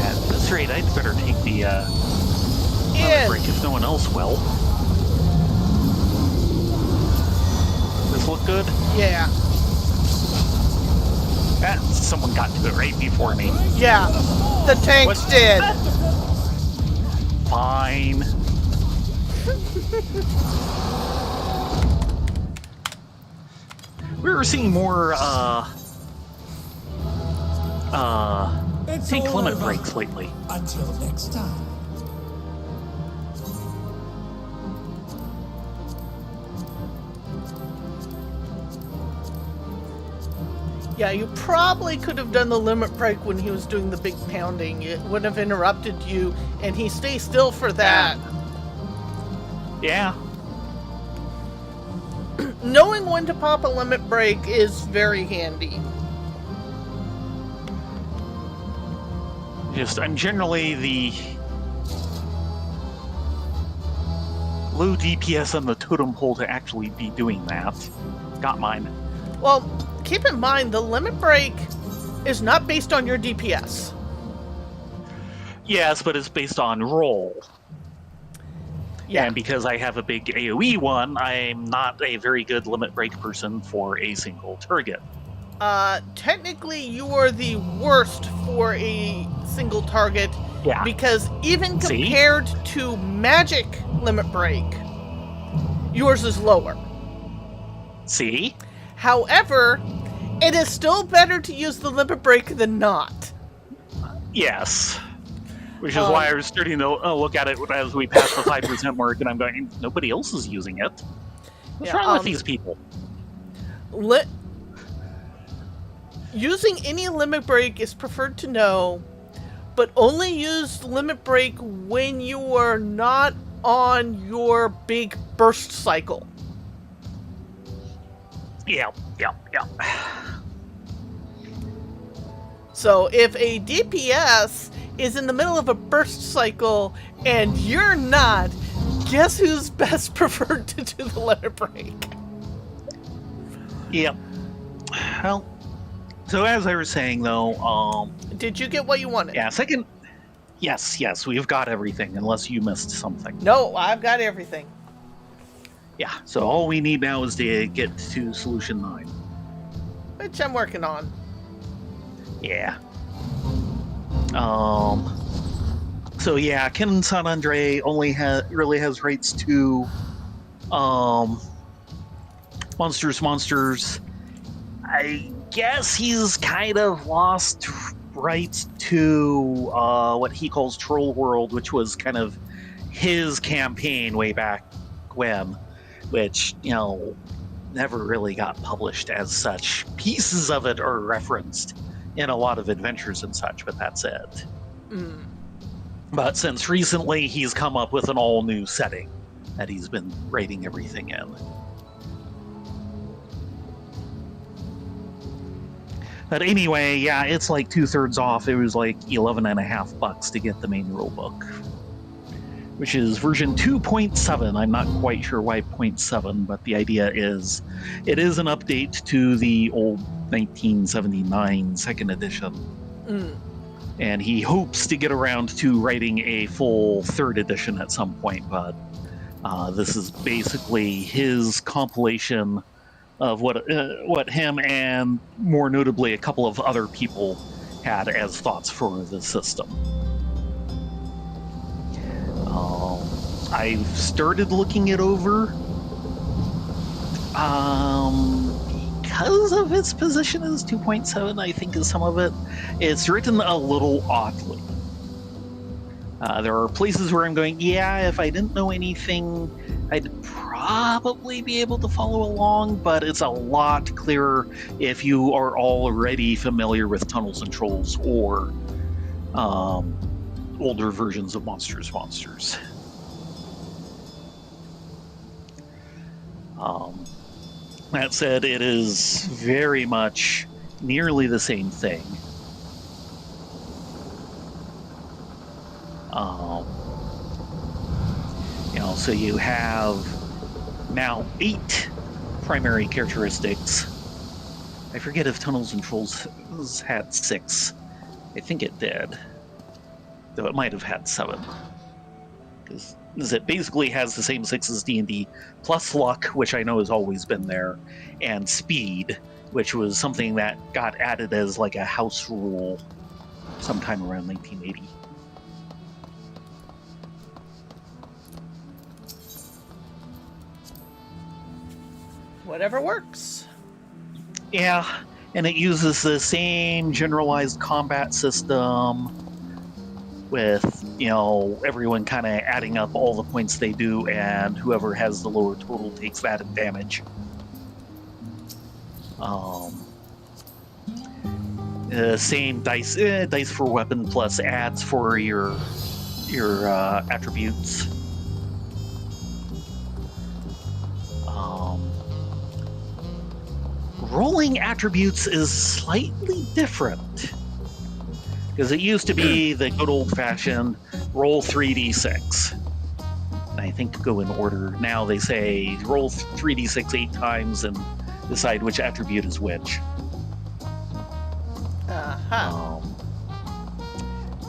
At this rate, I'd better take the In. break if no one else will. This look good? Yeah. That's someone got to it right before me. Yeah, the tanks did. Fine. We were seeing more, tank limit breaks lately. Until next time. Yeah, you probably could have done the limit break when he was doing the big pounding. It would have interrupted you, and he stays still for that. Yeah. Knowing when to pop a limit break is very handy. I'm generally the low DPS on the totem pole to actually be doing that. Got mine. Well, keep in mind, the limit break is not based on your DPS. Yes, but it's based on roll. Yeah. And because I have a big AoE one, I'm not a very good limit break person for a single target. Technically, you are the worst for a single target. Yeah. Because even compared to magic limit break, yours is lower. See? However, it is still better to use the limit break than not. Yes. Which is why I was starting to look at it as we passed the 5% mark, and I'm going, nobody else is using it. What's wrong with these people? Using any limit break is preferred to no, but only use limit break when you are not on your big burst cycle. Yeah. So if a DPS is in the middle of a burst cycle and you're not, guess who's best preferred to do the limit break? Yep. Well, so as I was saying though, did you get what you wanted? Yeah, second. Yes, we've got everything, unless you missed something. No, I've got everything. Yeah, so all we need now is to get to Solution 9. Which I'm working on. Yeah. So yeah, Ken San Andre only really has rights to monsters. I guess he's kind of lost rights to what he calls Troll World, which was kind of his campaign way back when, which, never really got published as such. Pieces of it are referenced in a lot of adventures and such, but that's it. Mm. But since recently, he's come up with an all-new setting that he's been rating everything in. But anyway, yeah, it's like 2/3 off. It was like $11.50 to get the main rulebook, which is version 2.7. I'm not quite sure why 0.7, but the idea is it is an update to the old 1979 second edition. Mm. And he hopes to get around to writing a full third edition at some point, but this is basically his compilation of what him and more notably a couple of other people had as thoughts for the system. I've started looking it over. Because of its position as 2.7, I think is some of it. It's written a little oddly. There are places where I'm going, yeah, if I didn't know anything, I'd probably be able to follow along, but it's a lot clearer if you are already familiar with Tunnels and Trolls or older versions of Monsters. That said, it is very much nearly the same thing. So you have now 8 primary characteristics. I forget if Tunnels and Trolls had 6. I think it did, though it might have had 7. Because it basically has the same 6 as D&D, plus luck, which I know has always been there, and speed, which was something that got added as like a house rule sometime around 1980. Whatever works. Yeah, and it uses the same generalized combat system with, everyone kind of adding up all the points they do, and whoever has the lower total takes that damage. Same dice for weapon plus adds for your attributes. Rolling attributes is slightly different, because it used to be the good old-fashioned roll 3d6. And I think to go in order. Now they say roll 3d6 8 times and decide which attribute is which.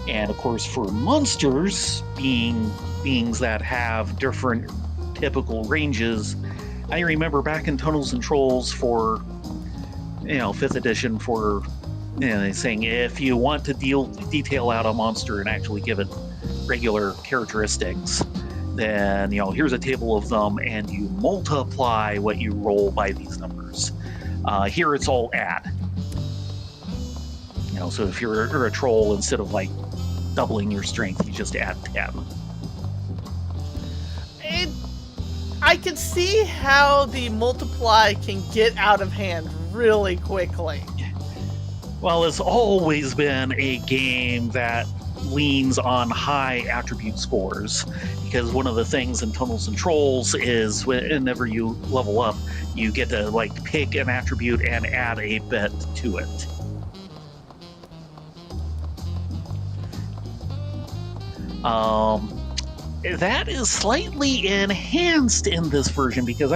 And of course, for monsters, beings that have different typical ranges, I remember back in Tunnels and Trolls for 5th edition, for saying if you want to detail out a monster and actually give it regular characteristics, then here's a table of them, and you multiply what you roll by these numbers. Here it's all add. So if you're a troll, instead of like doubling your strength, you just add 10. I can see how the multiply can get out of hand really quickly. Well, it's always been a game that leans on high attribute scores, because one of the things in Tunnels and Trolls is whenever you level up, you get to like pick an attribute and add a bit to it. That is slightly enhanced in this version, because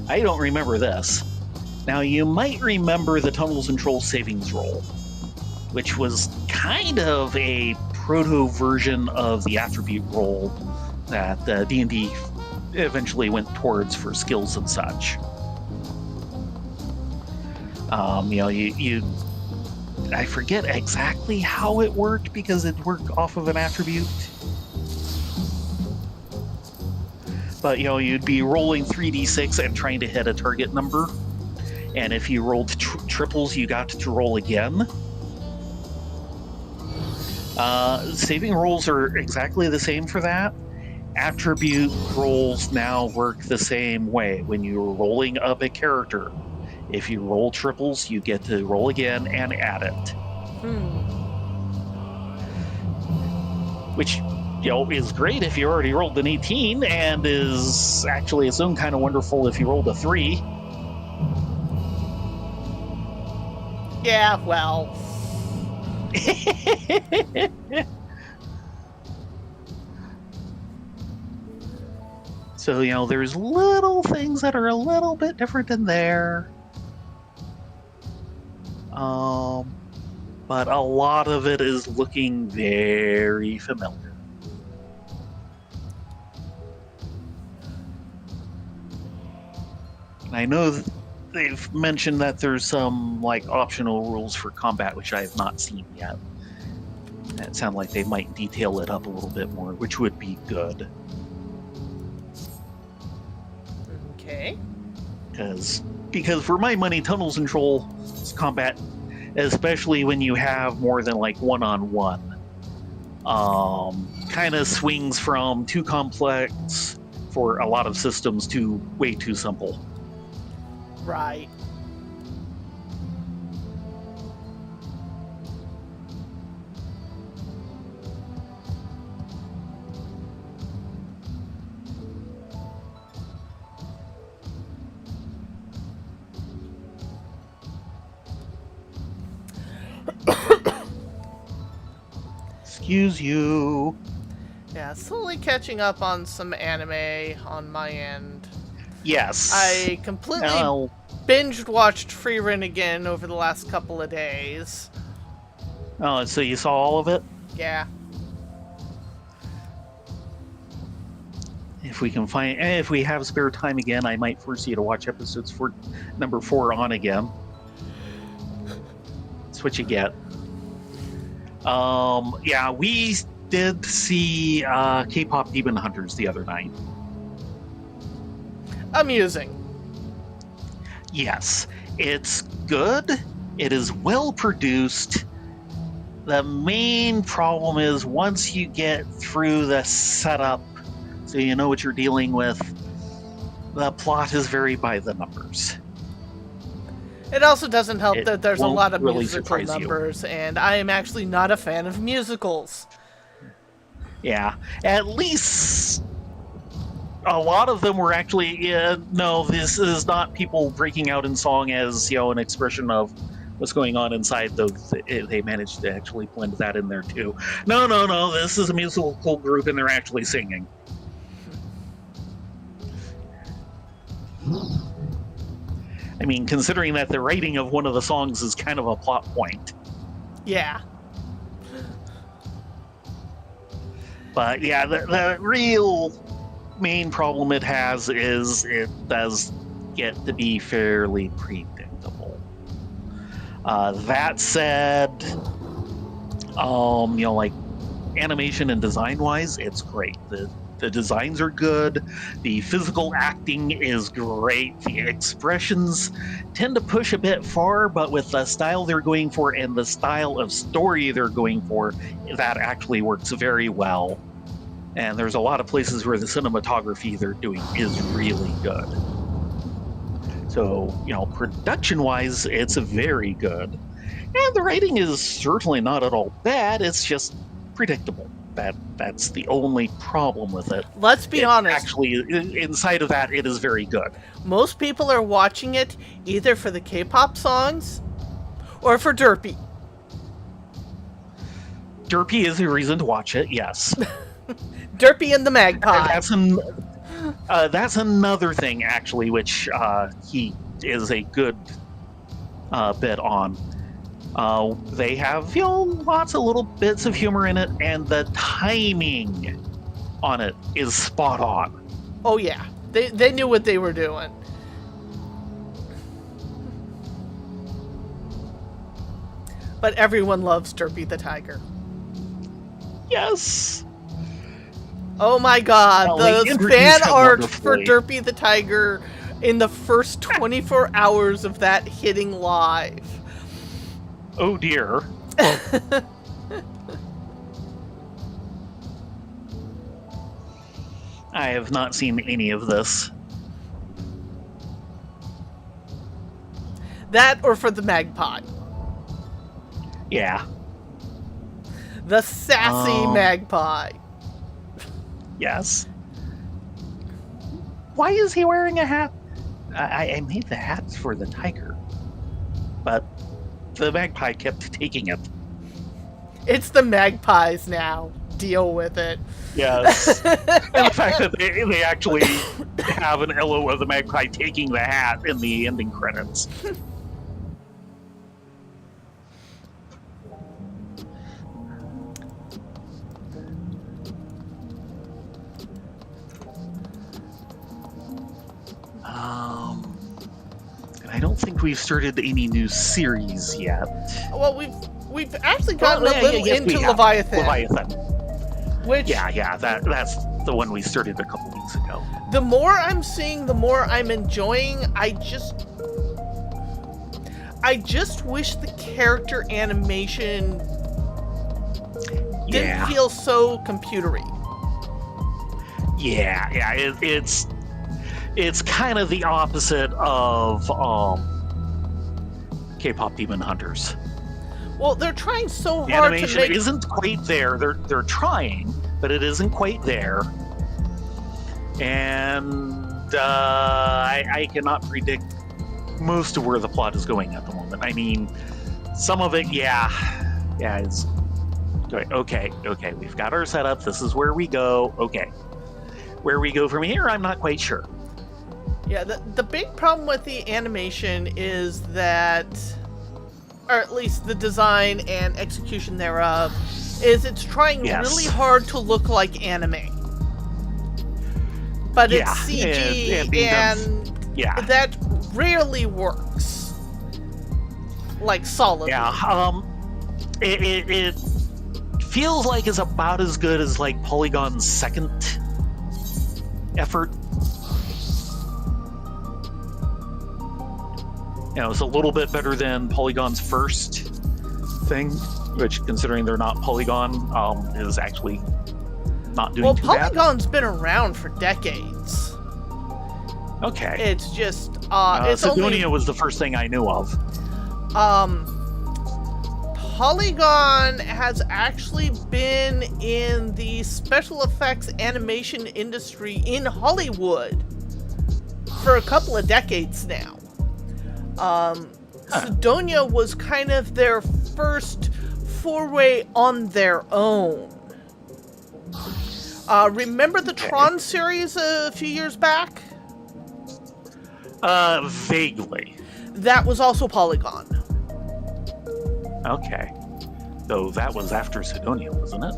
I don't remember this. Now, you might remember the Tunnels and Trolls savings roll, which was kind of a proto-version of the attribute roll that D&D eventually went towards for skills and such. I forget exactly how it worked, because it worked off of an attribute. But, you'd be rolling 3d6 and trying to hit a target number. And if you rolled triples, you got to roll again. Saving rolls are exactly the same for that. Attribute rolls now work the same way. When you're rolling up a character, if you roll triples, you get to roll again and add it. Which, is great if you already rolled an 18, and is actually its own kind of wonderful if you rolled a 3. Yeah, well. So, there's little things that are a little bit different in there. But a lot of it is looking very familiar. And I know that they've mentioned that there's some optional rules for combat, which I have not seen yet. It sounds like they might detail it up a little bit more, which would be good. Okay. Because for my money, Tunnels and Trolls combat, especially when you have more than one-on-one, kind of swings from too complex for a lot of systems to way too simple. Right. Excuse you. Yeah, slowly catching up on some anime on my end. Yes. I completely binged watched Frieren again over the last couple of days. Oh, so you saw all of it? Yeah. If we have spare time again, I might force you to watch episodes for number 4 on again. That's what you get. Yeah, we did see K-pop Demon Hunters the other night. Amusing. Yes, it's good. It is well produced. The main problem is once you get through the setup, so you know what you're dealing with, the plot is very by the numbers. It also doesn't help It that there's a won't lot of really musical surprise you. numbers, and I am actually not a fan of musicals. Yeah, at least a lot of them were actually, no, this is not people breaking out in song as, an expression of what's going on inside. They managed to actually blend that in there too. No, this is a musical group and they're actually singing. I mean, considering that the writing of one of the songs is kind of a plot point. Yeah. But yeah, the real main problem it has is it does get to be fairly predictable. That said, like animation and design wise, it's great. The designs are good. The physical acting is great. The expressions tend to push a bit far, but with the style they're going for and the style of story they're going for, that actually works very well. And there's a lot of places where the cinematography they're doing is really good. So, production-wise, it's very good. And the writing is certainly not at all bad. It's just predictable. That's the only problem with it. Let's be honest. Actually, inside of that, it is very good. Most people are watching it either for the K-pop songs or for Derpy. Derpy is a reason to watch it, yes. Derpy and the Magpie. That's another thing, actually, which he is a good bit on. They have, lots of little bits of humor in it, and the timing on it is spot on. Oh yeah, they knew what they were doing. But everyone loves Derpy the Tiger. Yes. Oh my god, Well, they those introduced fan him art for wonderfully. Derpy the Tiger in the first 24 hours of that hitting live. Oh dear. I have not seen any of this. That or for the Magpie. Yeah. The sassy Magpie. Yes. Why is he wearing a hat? I made the hats for the tiger, but the magpie kept taking it. It's the Magpies now. Deal with it. Yes. And the fact that they actually have an illo of the magpie taking the hat in the ending credits. I don't think we've started any new series yet. Well, we've actually gotten a little yes, into we have. Leviathan. Which Yeah, that's the one we started a couple weeks ago. the more I'm seeing, the more I'm enjoying. I just wish the character animation didn't feel so computery. Yeah, it's kind of the opposite of K-pop Demon Hunters. Well, they're trying so The hard to animation make isn't quite there. They're trying, but it isn't quite there. And I cannot predict most of where the plot is going at the moment. I mean, some of it, it's going, okay, we've got our setup. This is where we go. Okay. Where we go from here, I'm not quite sure. Yeah, the big problem with the animation is that, or at least the design and execution thereof, is it's trying really hard to look like anime. But it's CG, and yeah, that rarely works. like solidly. Yeah, it feels like it's about as good as like Polygon's second effort. You know, it's a little bit better than Polygon's first thing, which, considering they're not Polygon, is actually not doing too bad. Polygon's been around for decades. Okay. It's just it's Sidonia was the first thing I knew of. Polygon has actually been in the special effects animation industry in Hollywood for a couple of decades now. Sidonia was kind of their first foray on their own. Remember the Tron series a few years back? Vaguely. That was also Polygon. Okay. Though that was after Sidonia, wasn't it?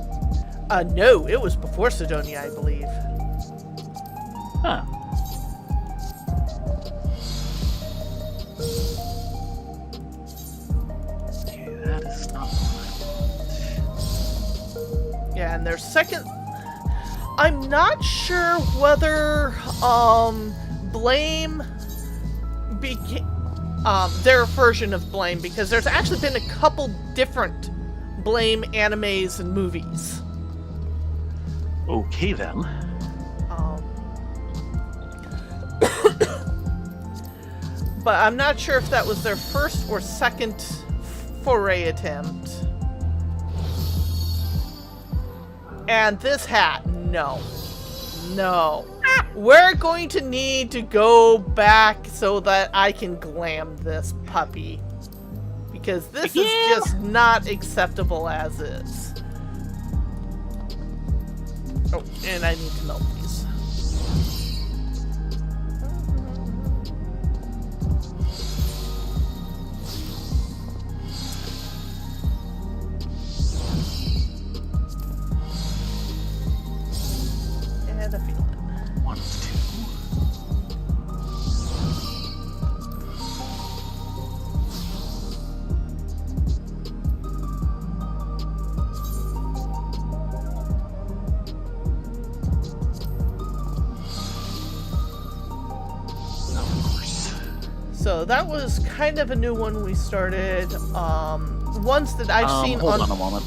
No, it was before Sidonia, I believe. Huh. Okay, that is not what Yeah, and their second... I'm not sure whether, Blame became... their version of Blame, because there's actually been a couple different Blame animes and movies. Okay, then. But I'm not sure if that was their first or second foray attempt. And this hat, no. No. We're going to need to go back so that I can glam this puppy. Because this is just not acceptable as is. Oh, and I need to melt these. And a feeling. 1 of 2. Of course. So that was kind of a new one we started. Ones that I've seen hold on... on a moment.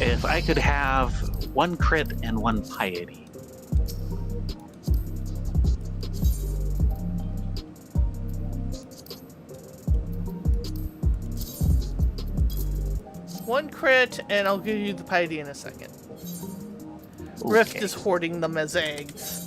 If I could have 1 crit and 1 piety. One crit, and I'll give you the piety in a second. Rift is hoarding them as eggs.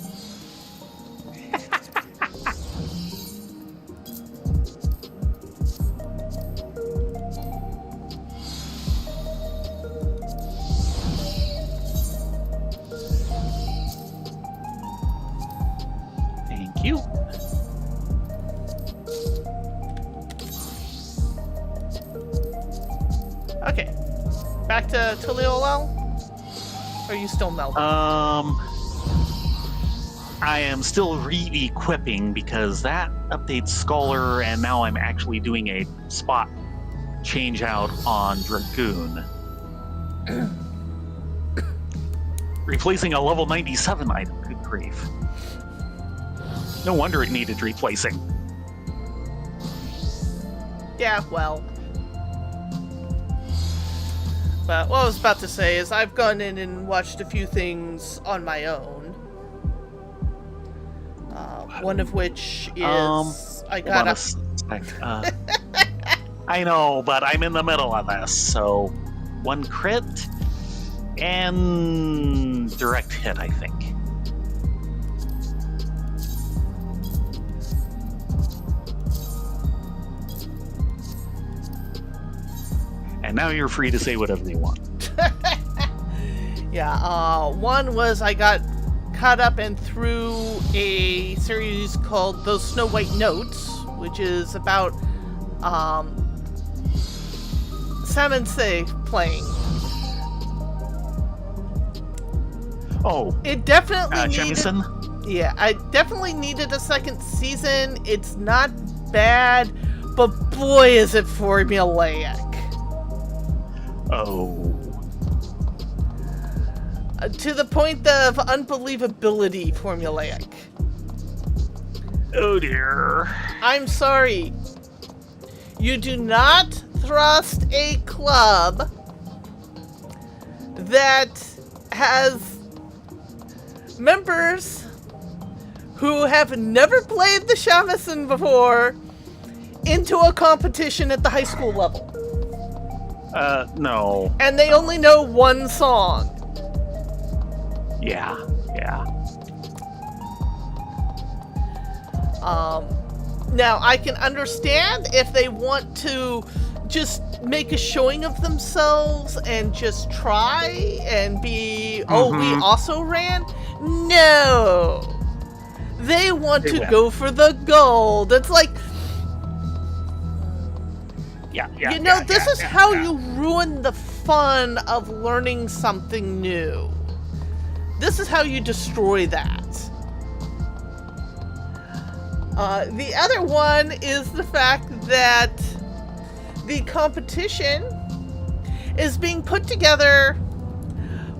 Thank you. Okay. Back to Taliolel? Or are you still melting? I am still re-equipping because that updates Scholar, and now I'm actually doing a spot change out on Dragoon. Replacing a level 97 item, good grief. No wonder it needed replacing. Yeah, well. But what I was about to say is I've gone in and watched a few things on my own. One of which is I got a sec. I know, but I'm in the middle of this, so 1 crit and direct hit, I think. And now you're free to say whatever you want. Yeah, one was I got caught up and through a series called Those Snow White Notes, which is about Samensei playing. Oh, It definitely needed... Chemison? Yeah, I definitely needed a second season. It's not bad, but boy is it formulaic. Oh. To the point of unbelievability formulaic. Oh dear. I'm sorry. You do not thrust a club that has members who have never played the shamisen before into a competition at the high school level. No. And they only know one song. Yeah. Now, I can understand if they want to just make a showing of themselves and just try and be, oh, we also ran? No! They want to go for the gold. It's like, this is how you ruin the fun of learning something new. This is how you destroy that. The other one is the fact that the competition is being put together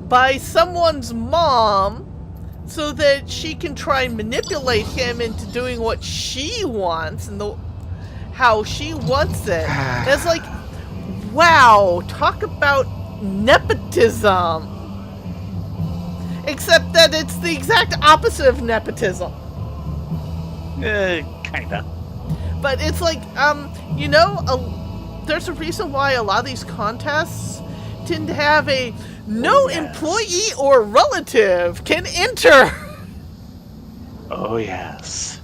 by someone's mom so that she can try and manipulate him into doing what she wants and how she wants it. And it's like, wow, talk about nepotism. Except that it's the exact opposite of nepotism. Kinda. But it's like, there's a reason why a lot of these contests tend to have a no employee or relative can enter. Oh, yes.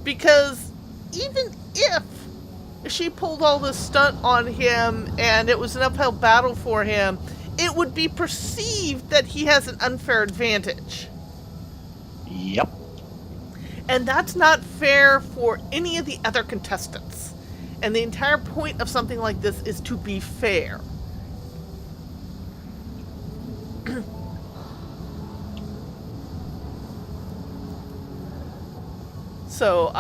Because even if she pulled all this stunt on him and it was an uphill battle for him, it would be perceived that he has an unfair advantage. Yep. And that's not fair for any of the other contestants. And the entire point of something like this is to be fair. So,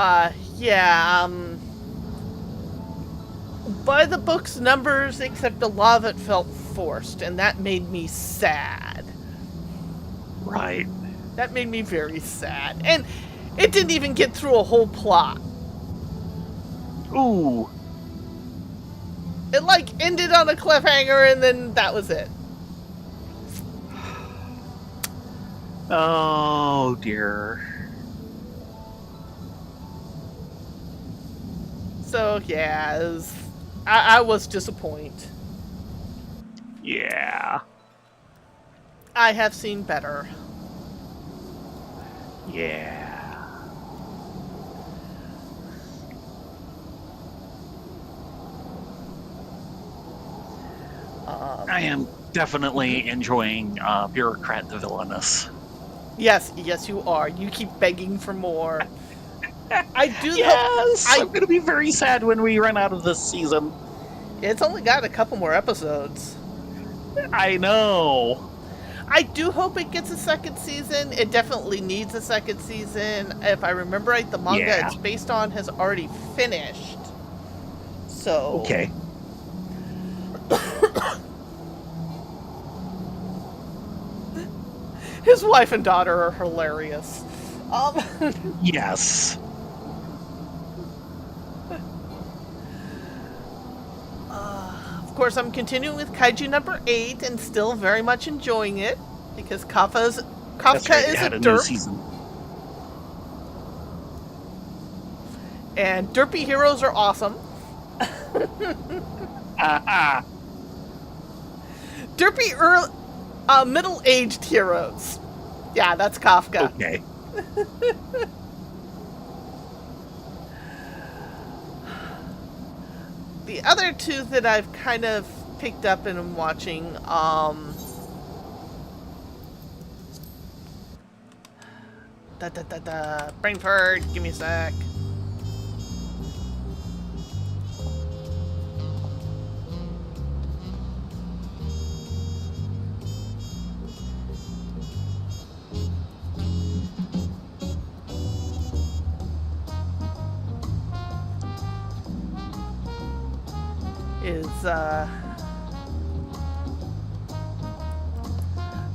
by the book's numbers, except a lot of it felt forced, and that made me sad. Right. That made me very sad. And it didn't even get through a whole plot. Ooh. It, ended on a cliffhanger, and then that was it. Oh, dear. So, yeah, I was disappointed. Yeah. I have seen better. Yeah. I am definitely enjoying Bureaucrat the Villainous. Yes, you are. You keep begging for more. I do. Yes, I'm going to be very sad when we run out of this season. It's only got a couple more episodes. I know. I do hope it gets a second season. It definitely needs a second season. If I remember right, the manga it's based on has already finished. So okay. His wife and daughter are hilarious. Yes. Of course, I'm continuing with Kaiju number 8 and still very much enjoying it because Kafka is a derp. Season. And derpy heroes are awesome. Derpy middle-aged heroes. Yeah, that's Kafka. Okay. The other two that I've kind of picked up and am watching, Brainford, give me a sec. is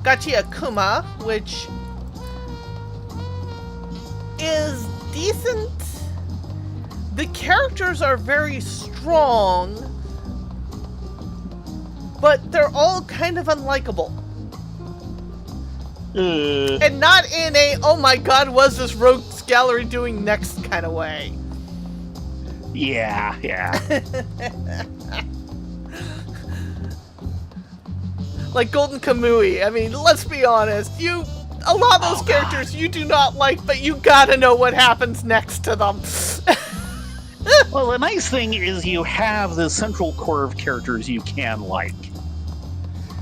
Gachi Akuma, which is decent. The characters are very strong, but they're all kind of unlikable. And not in a, oh my god, what's this rogues gallery doing next kind of way. Yeah. Like Golden Kamui. I mean, let's be honest. A lot of those characters you do not like, but you gotta know what happens next to them. Well, the nice thing is you have the central core of characters you can like.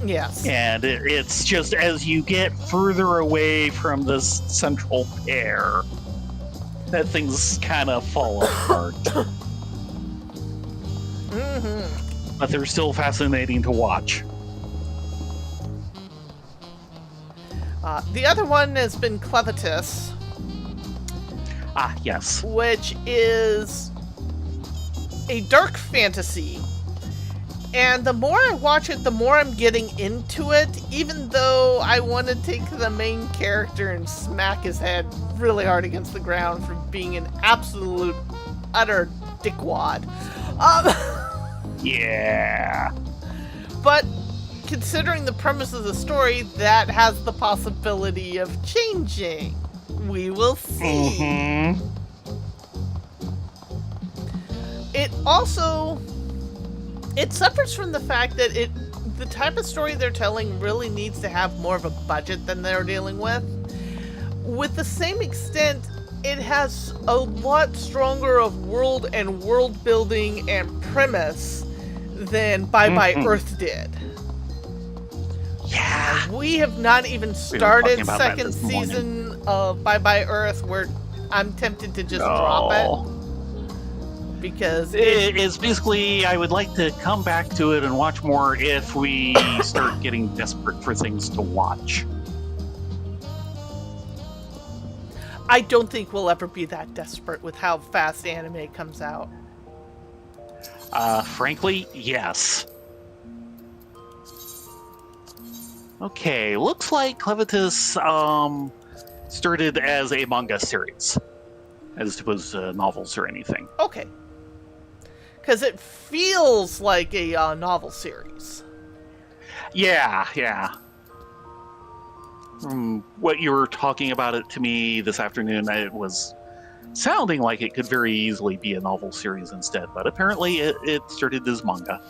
Yes. And it's just as you get further away from this central pair that things kind of fall apart. Mm-hmm. But they're still fascinating to watch. The other one has been Clevitus. Ah, yes. Which is a dark fantasy. And the more I watch it, the more I'm getting into it, even though I want to take the main character and smack his head really hard against the ground for being an absolute, utter dickwad. Yeah. But considering the premise of the story, that has the possibility of changing. We will see. Mm-hmm. It suffers from the fact that the type of story they're telling really needs to have more of a budget than they're dealing with. With the same extent, it has a lot stronger of world and world building and premise than Bye Bye Earth did. Yeah. We have not even started about that second this morning. season of Bye Bye Earth, where I'm tempted to just drop it. Because it's basically, I would like to come back to it and watch more if we start getting desperate for things to watch. I don't think we'll ever be that desperate with how fast anime comes out. Frankly, yes. Okay, looks like Clevitus started as a manga series, as opposed to novels or anything. Okay. Because it feels like a novel series. Yeah. From what you were talking about it to me this afternoon, it was sounding like it could very easily be a novel series instead, but apparently it started as manga.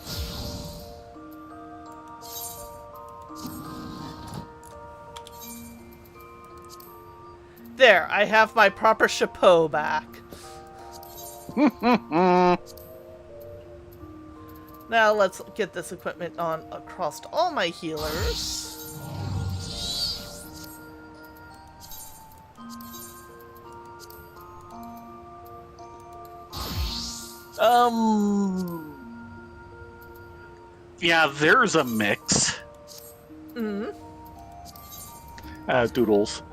There, I have my proper chapeau back. Now let's get this equipment on across all my healers. Yeah, there's a mix. Doodles.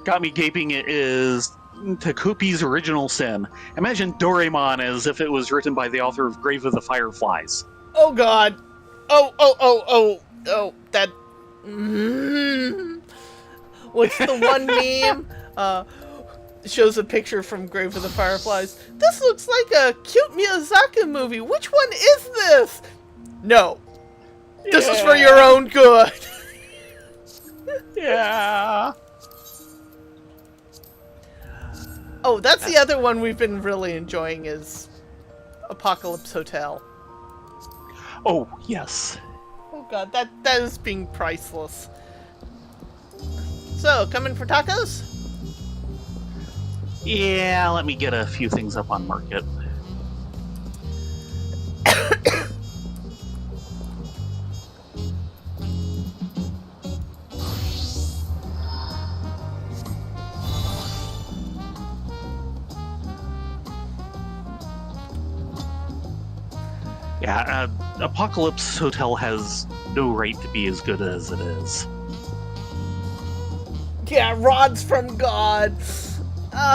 Got me gaping. It is Takupi's Original Sin. Imagine Doraemon as if it was written by the author of Grave of the Fireflies. Oh god. Oh, that... What's the one meme? Shows a picture from Grave of the Fireflies. This looks like a cute Miyazaki movie. Which one is this? No. This is for your own good. Yeah. Oh, that's the other one we've been really enjoying is Apocalypse Hotel. Oh, yes. Oh god, that is being priceless. So, coming for tacos? Yeah, let me get a few things up on market. Yeah, Apocalypse Hotel has no right to be as good as it is. Yeah, rods from God.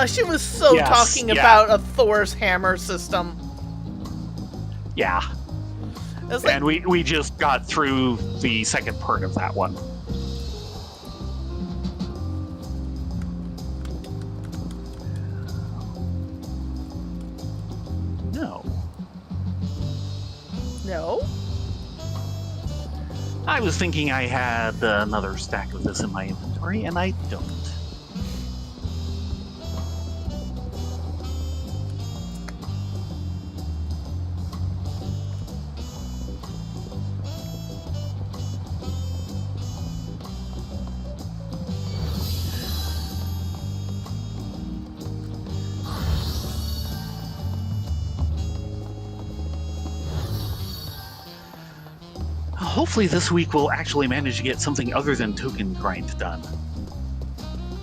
She was so talking about a Thor's hammer system. Yeah. It's like, And we just got through the second part of that one. No. no. I was thinking I had another stack of this in my inventory, and I don't. Hopefully this week we'll actually manage to get something other than token grind done.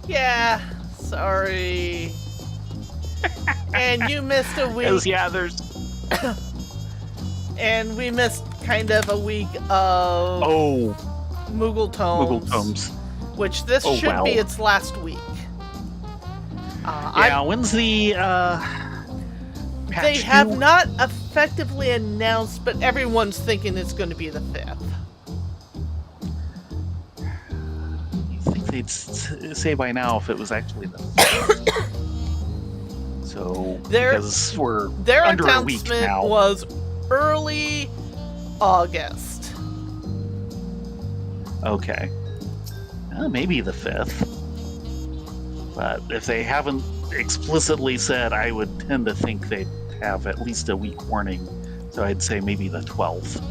Yeah, sorry. And you missed a week. 'Cause, yeah, there's... And we missed kind of a week of Moogle Tomes. Moogle Tomes. Which this Oh, should well. be its last week. Yeah, when's the, patch They have due? not effectively announced, but everyone's thinking it's going to be the 5th. You think they'd say by now if it was actually the 5th. So, because we're Their under a week announcement now. was early August. Okay. Maybe the 5th. But if they haven't explicitly said, I would tend to think they'd have at least a week warning. So I'd say maybe the 12th.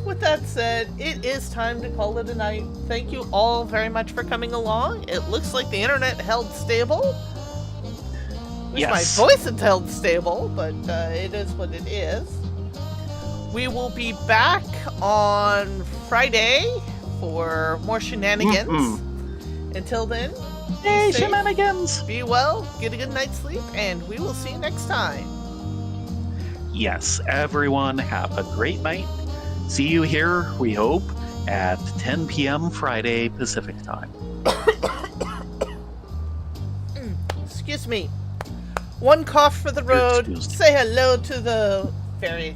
With that said, it is time to call it a night. Thank you all very much for coming along. It looks like the internet held stable. Wish Yes. my voice had held stable, but it is what it is. We will be back on Friday for more shenanigans. Until then, be Hey, safe, shenanigans! be well, get a good night's sleep, and we will see you next time. Yes, everyone have a great night. See you here, we hope, at 10 p.m. Friday Pacific time. Excuse me. One cough for the You're road. excused. Say hello to the fairies.